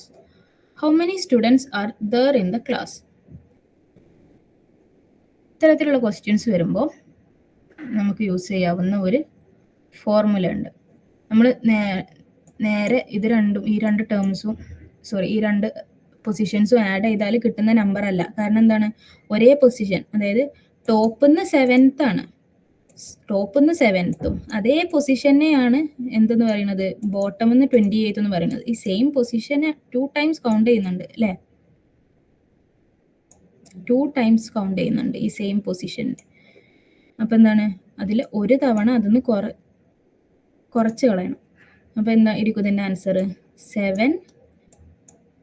How many students are there in the class? ഇത്തരത്തിലുള്ള ക്വസ്റ്റ്യൻസ് വരുമ്പോൾ നമുക്ക് യൂസ് ചെയ്യാവുന്ന ഒരു ഫോർമുല ഉണ്ട്. നമ്മൾ നേരെ ഈ രണ്ട് ടേംസും ഈ രണ്ട് പൊസിഷൻസും ആഡ് ചെയ്താൽ കിട്ടുന്ന നമ്പർ അല്ല. കാരണം എന്താണ്? ഒരേ പൊസിഷൻ, അതായത് ടോപ്പിന്ന് 7th ആണ്, ടോപ്പിന്ന് 7th അതേ പൊസിഷനെയാണ് എന്തെന്ന് പറയുന്നത്? ബോട്ടമിന്ന് 28th എന്ന് പറയുന്നത്. ഈ സെയിം പൊസിഷനെ 2 times കൗണ്ട് ചെയ്യുന്നുണ്ട് അല്ലേ? 2 times കൗണ്ട് ചെയ്യുന്നുണ്ട് ഈ സെയിം പൊസിഷനിൽ. അപ്പം എന്താണ്? അതിൽ ഒരു തവണ അതൊന്ന് കുറച്ച് കളയണം. അപ്പം എന്താ ഇരിക്കും ഇതിൻ്റെ ആൻസർ? 7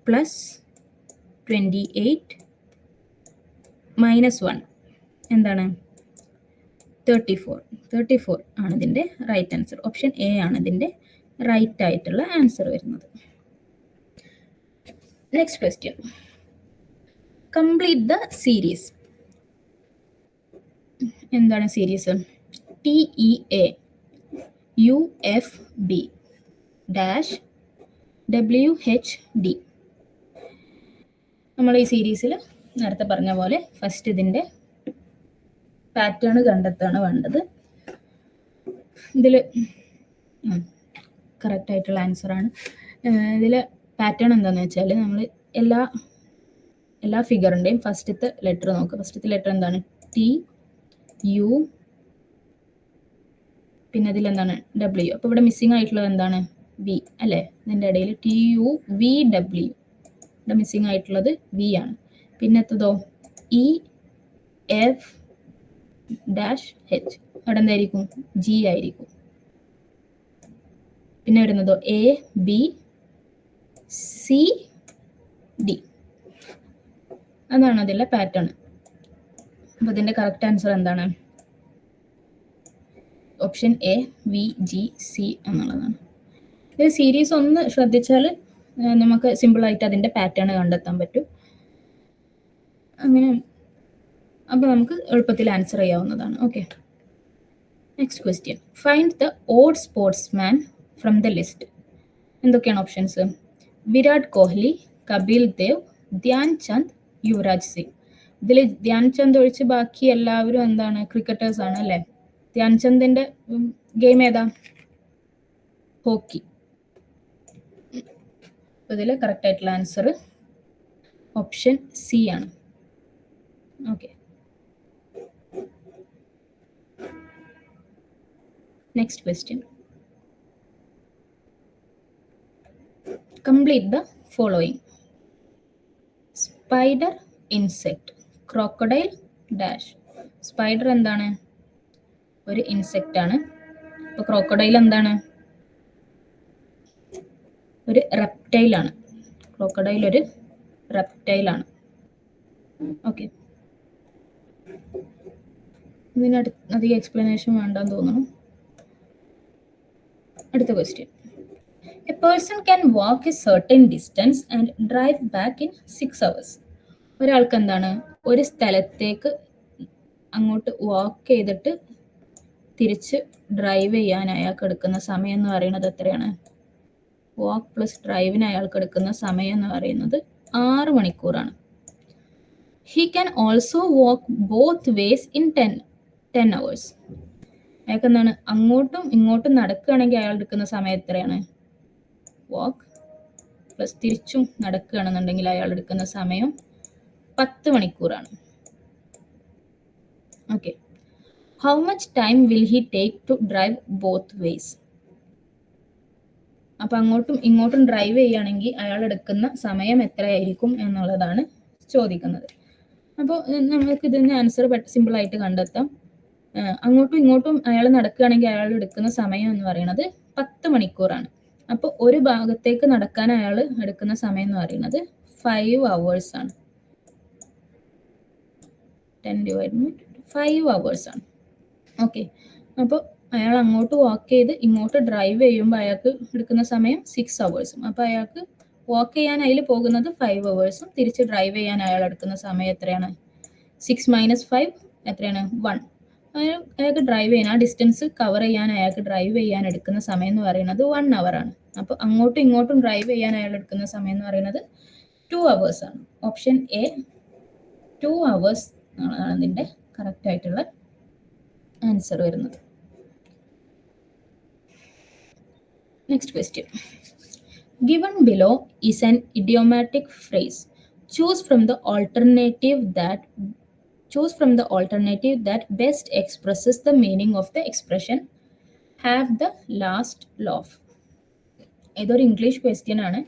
+ 28 - 1 എന്താണ്? 34 ആണ് ഇതിൻ്റെ റൈറ്റ് ആൻസർ. ഓപ്ഷൻ എ ആണ് ഇതിൻ്റെ റൈറ്റ് ആയിട്ടുള്ള ആൻസർ വരുന്നത്. Next question. Complete the series. എന്താണ് സീരീസ്? TEA UFB -WHD. നമ്മൾ ഈ സീരീസിൽ നേരത്തെ പറഞ്ഞ പോലെ ഫസ്റ്റ് ഇതിൻ്റെ പാറ്റേൺ കണ്ടെത്താണ് വേണ്ടത്. ഇതിൽ കറക്റ്റ് ആയിട്ടുള്ള ആൻസറാണ്. ഇതിൽ പാറ്റേൺ എന്താണെന്ന് വെച്ചാൽ നമ്മൾ എല്ലാ ഫിഗറിൻ്റെയും ഫസ്റ്റത്തെ ലെറ്റർ നോക്കുക. ഫസ്റ്റത്തെ ലെറ്റർ എന്താണ്? TU, പിന്നെ അതിലെന്താണ്? W. അപ്പോൾ ഇവിടെ മിസ്സിംഗ് ആയിട്ടുള്ളത് എന്താണ്? V അല്ലേ? ഇതിൻ്റെ ഇടയിൽ TUVW, ഇവിടെ മിസ്സിംഗ് ആയിട്ടുള്ളത് V ആണ്. പിന്നത്തതോ EF-H, അവിടെ എന്തായിരിക്കും? G ആയിരിക്കും. പിന്നെ വരുന്നതോ ABCD. അതാണ് അതിലെ പാറ്റേൺ. അപ്പോൾ ഇതിൻ്റെ കറക്റ്റ് ആൻസർ എന്താണ്? ഓപ്ഷൻ എ VGC എന്നുള്ളതാണ്. ഇത് സീരീസ് ഒന്ന് ശ്രദ്ധിച്ചാൽ നമുക്ക് സിമ്പിളായിട്ട് അതിൻ്റെ പാറ്റേൺ കണ്ടെത്താൻ പറ്റും. അങ്ങനെ അപ്പോൾ നമുക്ക് എളുപ്പത്തിൽ ആൻസർ ചെയ്യാവുന്നതാണ്. Okay, next question. Find the odd sportsman from the list. എന്തൊക്കെയാണ് ഓപ്ഷൻസ്? വിരാട് കോഹ്ലി, കപിൽ ദേവ്, ധ്യാൻ ചന്ദ്, യുവരാജ് സിംഗ്. ഇതിൽ ധ്യാൻ ചന്ദ് ഒഴിച്ച് ബാക്കി എല്ലാവരും എന്താണ്? ക്രിക്കറ്റേഴ്സ് ആണ് അല്ലേ? ധ്യാൻ ചന്ദിന്റെ ഗെയിം ഏതാ? ഹോക്കി. ഇതിൽ കറക്റ്റ് ആയിട്ടുള്ള ആൻസർ ഓപ്ഷൻ സി ആണ്. Okay, next question. Complete the following. Spider, insect, crocodile, dash. Spider എന്താണ്? ഒരു ഇൻസെക്റ്റ് ആണ്. അപ്പോൾ ക്രോക്കഡൈൽ എന്താണ്? ഒരു റെപ്റ്റൈൽ ആണ്. ക്രോക്കഡൈൽ ഒരു റെപ്റ്റൈൽ ആണ്. ഓക്കെ, ഇതിനടുത്ത് അധികം എക്സ്പ്ലനേഷൻ വേണ്ടെന്ന് തോന്നുന്നു. അടുത്ത question. A person can walk a certain distance and drive back in 6 hours. ഒരാൾക്ക് എന്താണ്? ഒരു സ്ഥലത്തേക്ക് അങ്ങോട്ട് വാക്ക് ചെയ്തിട്ട് തിരിച്ച് ഡ്രൈവ് ചെയ്യാൻ അയാൾക്ക് എടുക്കുന്ന സമയം എന്ന് പറയുന്നത് എത്രയാണ്? വാക്ക് പ്ലസ് ഡ്രൈവിന് അയാൾക്ക് എടുക്കുന്ന സമയം എന്ന് പറയുന്നത് 6 മണിക്കൂറാണ്. He can also walk both ways in 10 hours. അയാൾക്ക് എന്താണ്, അങ്ങോട്ടും ഇങ്ങോട്ടും നടക്കുകയാണെങ്കിൽ അയാൾ എടുക്കുന്ന സമയം എത്രയാണ്? വാക്ക് പ്ലസ് തിരിച്ചും നടക്കുകയാണെന്നുണ്ടെങ്കിൽ അയാൾ എടുക്കുന്ന സമയം 10 മണിക്കൂറാണ്. Okay. How much time will he take to drive both ways? അപ്പം അങ്ങോട്ടും ഇങ്ങോട്ടും ഡ്രൈവ് ചെയ്യുകയാണെങ്കിൽ അയാൾ എടുക്കുന്ന സമയം എത്രയായിരിക്കും എന്നുള്ളതാണ് ചോദിക്കുന്നത്. അപ്പോൾ നമുക്ക് ഇതിൻ്റെ ആൻസർ സിമ്പിളായിട്ട് കണ്ടെത്താം. അങ്ങോട്ടും ഇങ്ങോട്ടും അയാൾ നടക്കുകയാണെങ്കിൽ അയാൾ എടുക്കുന്ന സമയം എന്ന് പറയുന്നത് 10 മണിക്കൂറാണ്. അപ്പോൾ ഒരു ഭാഗത്തേക്ക് നടക്കാൻ അയാൾ എടുക്കുന്ന സമയം എന്ന് പറയുന്നത് 5 hours ആണ്. 10 / 5 hours ആണ്. ഓക്കെ. അപ്പോൾ അയാൾ അങ്ങോട്ട് വാക്ക് ചെയ്ത് ഇങ്ങോട്ട് ഡ്രൈവ് ചെയ്യുമ്പോൾ അയാൾക്ക് എടുക്കുന്ന സമയം 6 hours. അപ്പോൾ അയാൾക്ക് വാക്ക് ചെയ്യാൻ അതിൽ പോകുന്നത് 5 hours. തിരിച്ച് ഡ്രൈവ് ചെയ്യാൻ അയാൾ എടുക്കുന്ന സമയം എത്രയാണ്? 6 - 5 എത്രയാണ്? 1. അയാൾക്ക് ഡ്രൈവ് ചെയ്യാൻ, ആ ഡിസ്റ്റൻസ് കവർ ചെയ്യാൻ അയാൾക്ക് ഡ്രൈവ് ചെയ്യാൻ എടുക്കുന്ന സമയം എന്ന് പറയുന്നത് 1 hour ആണ്. അപ്പോൾ അങ്ങോട്ടും ഇങ്ങോട്ടും ഡ്രൈവ് ചെയ്യാൻ അയാൾ എടുക്കുന്ന സമയം എന്ന് പറയുന്നത് 2 hours ആണ്. ഓപ്ഷൻ എ 2 hours ആണ് അതിൻ്റെ കറക്റ്റ് ആയിട്ടുള്ള ആൻസർ വരുന്നത്. Next question. Given below is an idiomatic phrase. Choose from the alternative that best expresses the meaning of the expression have the last laugh. ഇതൊരു ഇംഗ്ലീഷ് ക്വസ്റ്റ്യൻ ആണ്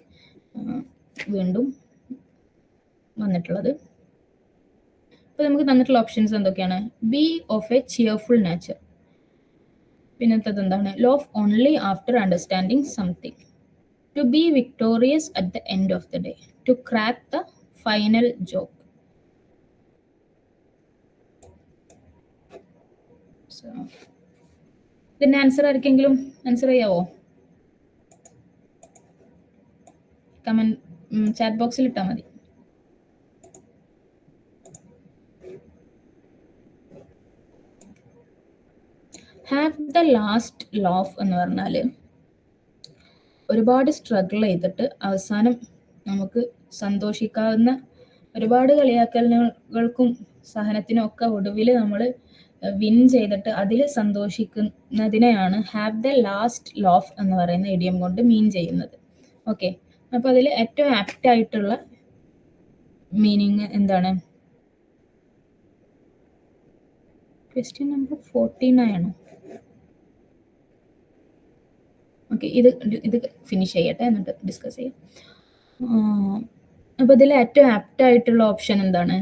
വീണ്ടും വന്നിട്ടുള്ളത്. അപ്പോൾ നമുക്ക് തന്നിട്ടുള്ള ഓപ്ഷൻസ് എന്തൊക്കെയാണ്? Be of a cheerful nature. പിന്നത്തത് എന്താണ്? Laugh only after understanding something. To be victorious at the end of the day. To crack the final joke. ഇതിന്റെ ആൻസർ ആർക്കെങ്കിലും ആൻസർ ചെയ്യാവോ? കമന്റ് ചാറ്റ് ബോക്സിൽ ഇട്ടാൽ മതി. ഹാവ് ദ ലാസ്റ്റ് ലോഫ് എന്ന് പറഞ്ഞാൽ ഒരുപാട് സ്ട്രഗിൾ ചെയ്തിട്ട് അവസാനം നമുക്ക് സന്തോഷിക്കാവുന്ന, ഒരുപാട് കളിയാക്കലുകൾക്കും സഹനത്തിനും ഒക്കെ ഒടുവിൽ നമ്മൾ വിൻ ചെയ്തിട്ട് അതിൽ സന്തോഷിക്കുന്നതിനെയാണ് ഹാവ് ദ ലാസ്റ്റ് ലോഫ് എന്ന് പറയുന്ന ഇഡിയം കൊണ്ട് മീൻ ചെയ്യുന്നത്. ഓക്കെ. അപ്പോൾ അതിൽ ഏറ്റവും ആപ്റ്റ് ആയിട്ടുള്ള മീനിങ് എന്താണ്? ക്വസ്റ്റ്യൻ നമ്പർ 49 ആണോ? ഓക്കെ. ഇത് ഫിനിഷ് ചെയ്യട്ടെ, എന്നിട്ട് ഡിസ്കസ് ചെയ്യാം. അപ്പോൾ ഇതിൽ ഏറ്റവും ആപ്റ്റ് ആയിട്ടുള്ള ഓപ്ഷൻ എന്താണ്?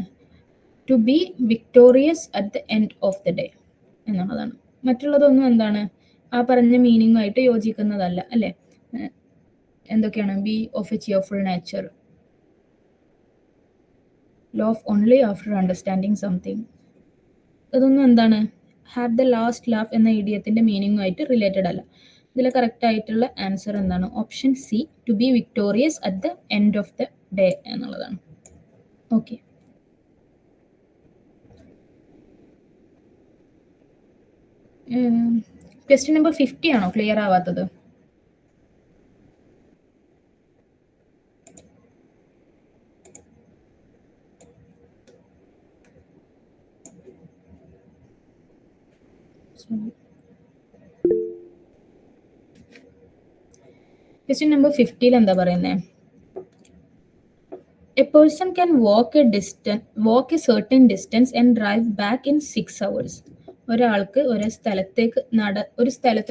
To be victorious at the end of the day എന്നുള്ളതാണ്. മറ്റുള്ളതൊന്നും എന്താണ് ആ പറഞ്ഞ മീനിങ്ങുമായിട്ട് യോജിക്കുന്നതല്ല, അല്ലേ? എന്തൊക്കെയാണ്? Be of a cheerful nature, laugh only after understanding something. അതൊന്നും എന്താണ് ഹാവ് ദ ലാസ്റ്റ് ലാഫ് എന്ന ഇഡിയത്തിന്റെ മീനിങ്ങുമായിട്ട് റിലേറ്റഡ് അല്ല. ഇതിൽ കറക്റ്റ് ആയിട്ടുള്ള ആൻസർ എന്താണ്? Option C, to be victorious at the end of the day എന്നുള്ളതാണ്. ഓക്കെ. ക്വസ്റ്റ്യൻ നമ്പർ 50 ആണോ ക്ലിയർ ആവാത്തത്? ക്വസ്റ്റ്യൻ നമ്പർ 50 എന്താ പറയുന്നത്? A person can walk a certain distance and drive back in 6 hours. ഒരാൾക്ക്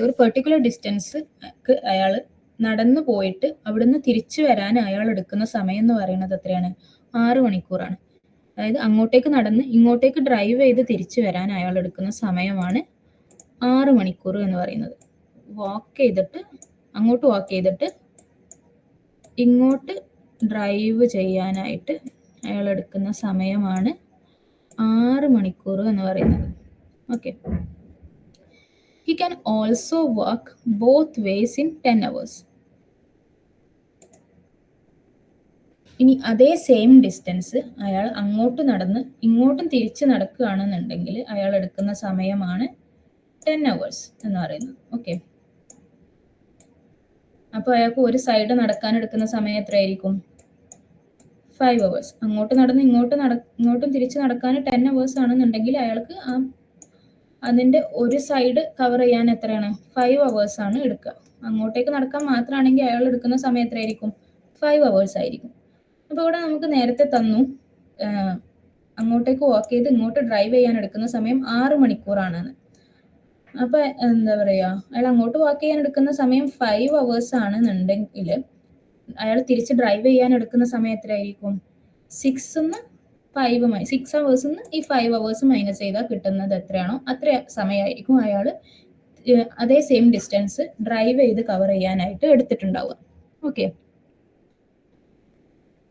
ഒരു പെർട്ടിക്കുലർ ഡിസ്റ്റൻസ് അയാൾ നടന്നു പോയിട്ട് അവിടുന്ന് തിരിച്ചു വരാൻ അയാൾ എടുക്കുന്ന സമയം എന്ന് പറയുന്നത് എത്രയാണ്? 6 മണിക്കൂറാണ്. അതായത് അങ്ങോട്ടേക്ക് നടന്ന് ഇങ്ങോട്ടേക്ക് ഡ്രൈവ് ചെയ്ത് തിരിച്ചു വരാൻ അയാൾ എടുക്കുന്ന സമയമാണ് 6 മണിക്കൂർ എന്ന് പറയുന്നത്. അങ്ങോട്ട് വാക്ക് ചെയ്തിട്ട് ഇങ്ങോട്ട് ഡ്രൈവ് ചെയ്യാനായിട്ട് അയാൾ എടുക്കുന്ന സമയമാണ് 6 മണിക്കൂർ എന്ന് പറയുന്നത്. Okay. He can also walk both ways in 10 hours. ഇനി അതേ സെയിം ഡിസ്റ്റൻസ് അയാൾ അങ്ങോട്ട് നടന്ന് ഇങ്ങോട്ടും തിരിച്ച് നടക്കുകയാണെന്നുണ്ടെങ്കിൽ അയാൾ എടുക്കുന്ന സമയമാണ് 10 hours എന്ന് പറയുന്നത്. ഓക്കെ. അപ്പോൾ അയാൾക്ക് ഒരു സൈഡ് നടക്കാൻ എടുക്കുന്ന സമയം എത്രയായിരിക്കും? 5 hours. അങ്ങോട്ട് നടന്ന് ഇങ്ങോട്ടും തിരിച്ച് നടക്കാൻ 10 hours ആണെന്നുണ്ടെങ്കിൽ അയാൾക്ക് അതിന്റെ ഒരു സൈഡ് കവർ ചെയ്യാൻ എത്രയാണ്? 5 hours ആണ് എടുക്കുക. അങ്ങോട്ടേക്ക് നടക്കാൻ മാത്രമാണെങ്കിൽ അയാൾ എടുക്കുന്ന സമയം എത്രയായിരിക്കും? 5 hours ആയിരിക്കും. അപ്പോൾ ഇവിടെ നമുക്ക് നേരത്തെ തന്നു അങ്ങോട്ടേക്ക് വാക്ക് ചെയ്ത് ഇങ്ങോട്ട് ഡ്രൈവ് ചെയ്യാൻ എടുക്കുന്ന സമയം 6 മണിക്കൂറാണെന്ന്. അപ്പൊ എന്താ പറയാ, അയാൾ അങ്ങോട്ട് വാക്ക് ചെയ്യാൻ എടുക്കുന്ന സമയം 5 hours ആണെന്നുണ്ടെങ്കിൽ അയാൾ തിരിച്ച് ഡ്രൈവ് ചെയ്യാൻ എടുക്കുന്ന സമയം എത്രയായിരിക്കും? 6 hours ഈ 5 hours മൈനസ് ചെയ്താൽ കിട്ടുന്നത് എത്രയാണോ അത്ര സമയമായിരിക്കും അയാൾ അതേ സെയിം ഡിസ്റ്റൻസ് ഡ്രൈവ് ചെയ്ത് കവർ ചെയ്യാനായിട്ട് എടുത്തിട്ടുണ്ടാവുക. ഓക്കെ,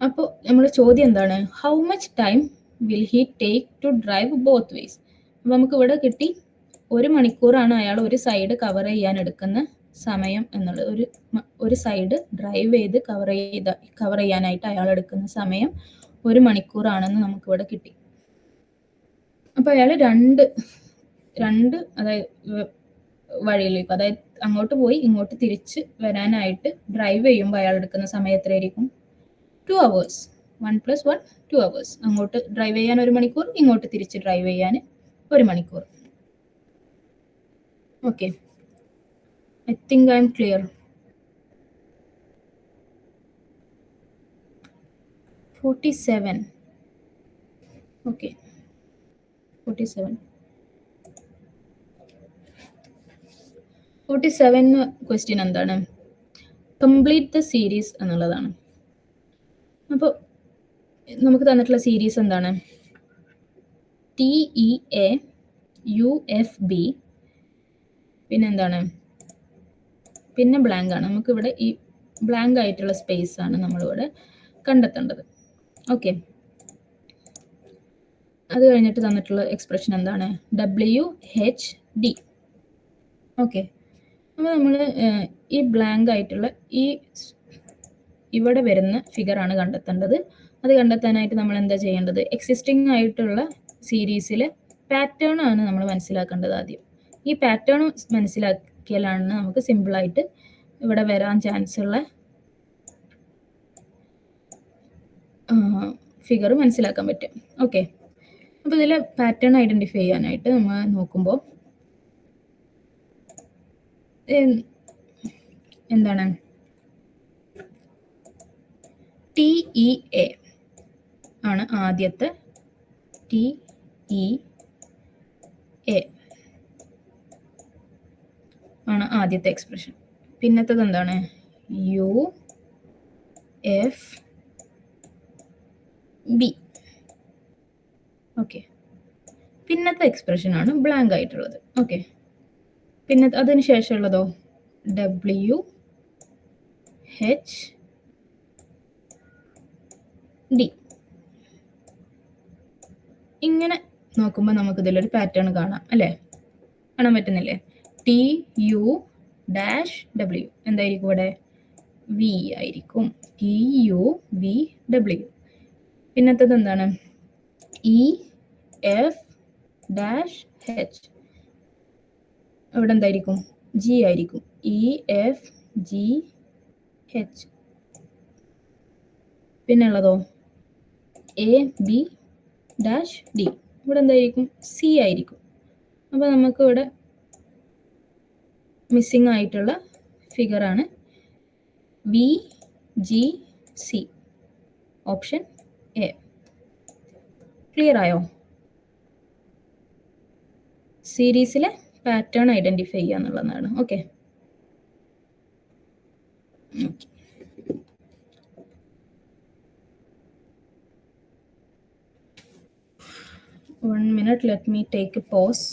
അപ്പോൾ നമ്മുടെ ചോദ്യം എന്താണ്? How much time will he take to drive both ways? അപ്പോൾ നമുക്ക് ഇവിടെ കിട്ടി 1 മണിക്കൂറാണ് അയാൾ ഒരു സൈഡ് കവർ ചെയ്യാൻ എടുക്കുന്ന സമയം എന്നുള്ളത്. ഒരു സൈഡ് ഡ്രൈവ് ചെയ്ത് കവർ ചെയ്യാനായിട്ട് അയാൾ എടുക്കുന്ന സമയം 1 മണിക്കൂറാണെന്ന് നമുക്കിവിടെ കിട്ടി. അപ്പോൾ അയാൾ രണ്ട് അതായത് വഴിയിലേക്ക്, അതായത് അങ്ങോട്ട് പോയി ഇങ്ങോട്ട് തിരിച്ച് വരാനായിട്ട് ഡ്രൈവ് ചെയ്യുമ്പോൾ അയാൾ എടുക്കുന്ന സമയം എത്രയായിരിക്കും? 2 hours. 1 + 1 2 hours. അങ്ങോട്ട് ഡ്രൈവ് ചെയ്യാൻ 1 മണിക്കൂർ, ഇങ്ങോട്ട് തിരിച്ച് ഡ്രൈവ് ചെയ്യാൻ 1 മണിക്കൂർ. Okay, I think I'm clear. 47. Okay, 47 question എന്താണ്? കംപ്ലീറ്റ് ദ സീരീസ് എന്നുള്ളതാണ്. അപ്പോൾ നമുക്ക് തന്നിട്ടുള്ള സീരീസ് എന്താണ്? TEA UFB, പിന്നെന്താണ്? പിന്നെ ബ്ലാങ്ക് ആണ്. നമുക്കിവിടെ ഈ ബ്ലാങ്ക് ആയിട്ടുള്ള സ്പേസ് ആണ് നമ്മളിവിടെ കണ്ടെത്തേണ്ടത്. ഓക്കെ, അത് കഴിഞ്ഞിട്ട് തന്നിട്ടുള്ള എക്സ്പ്രഷൻ എന്താണ്? WHD. ഓക്കെ, അപ്പോൾ നമ്മൾ ഈ ബ്ലാങ്ക് ആയിട്ടുള്ള ഇവിടെ വരുന്ന ഫിഗർ ആണ് കണ്ടെത്തേണ്ടത്. അത് കണ്ടെത്താനായിട്ട് നമ്മൾ എന്താ ചെയ്യേണ്ടത്? എക്സിസ്റ്റിംഗ് ആയിട്ടുള്ള സീരീസിലെ പാറ്റേൺ ആണ് നമ്മൾ മനസ്സിലാക്കേണ്ടത് ആദ്യം. ഈ പാറ്റേൺ മനസ്സിലാക്കിയാലാണ് നമുക്ക് സിമ്പിളായിട്ട് ഇവിടെ വരാൻ ചാൻസ് ഉള്ള ഫിഗർ മനസ്സിലാക്കാൻ പറ്റും. ഓക്കെ, അപ്പോൾ ഇതിൽ പാറ്റേൺ ഐഡൻറ്റിഫൈ ചെയ്യാനായിട്ട് നമ്മൾ നോക്കുമ്പോൾ എന്താണ്? TEA ആണ് ആദ്യത്തെ. TEA ആണ് ആദ്യത്തെ എക്സ്പ്രഷൻ. പിന്നത്തത് എന്താണ്? UFB. ഓക്കെ, പിന്നത്തെ എക്സ്പ്രഷൻ ആണ് ബ്ലാങ്ക് ആയിട്ടുള്ളത്. ഓക്കെ, പിന്നെ അതിന് ശേഷമുള്ളതോ WHD. ഇങ്ങനെ നോക്കുമ്പോൾ നമുക്ക് ഇതിലൊരു പാറ്റേൺ കാണാം അല്ലേ? കാണാൻ പറ്റുന്നില്ലേ? TUW എന്തായിരിക്കും ഇവിടെ? V ആയിരിക്കും. TUVW. പിന്നത്തത് എന്താണ്? EFH. ഇവിടെ എന്തായിരിക്കും? G ആയിരിക്കും. EFGH. പിന്നെ ഉള്ളതോ ABD. ഇവിടെ എന്തായിരിക്കും? C ആയിരിക്കും. അപ്പോൾ നമുക്ക് ഇവിടെ മിസ്സിംഗ് ആയിട്ടുള്ള ഫിഗറാണ് VGC. Option A. ക്ലിയർ ആയോ? സീരീസിലെ പാറ്റേൺ ഐഡൻറ്റിഫൈ ചെയ്യുക എന്നുള്ളതാണ്. Okay, 1 minute, let me take a pause.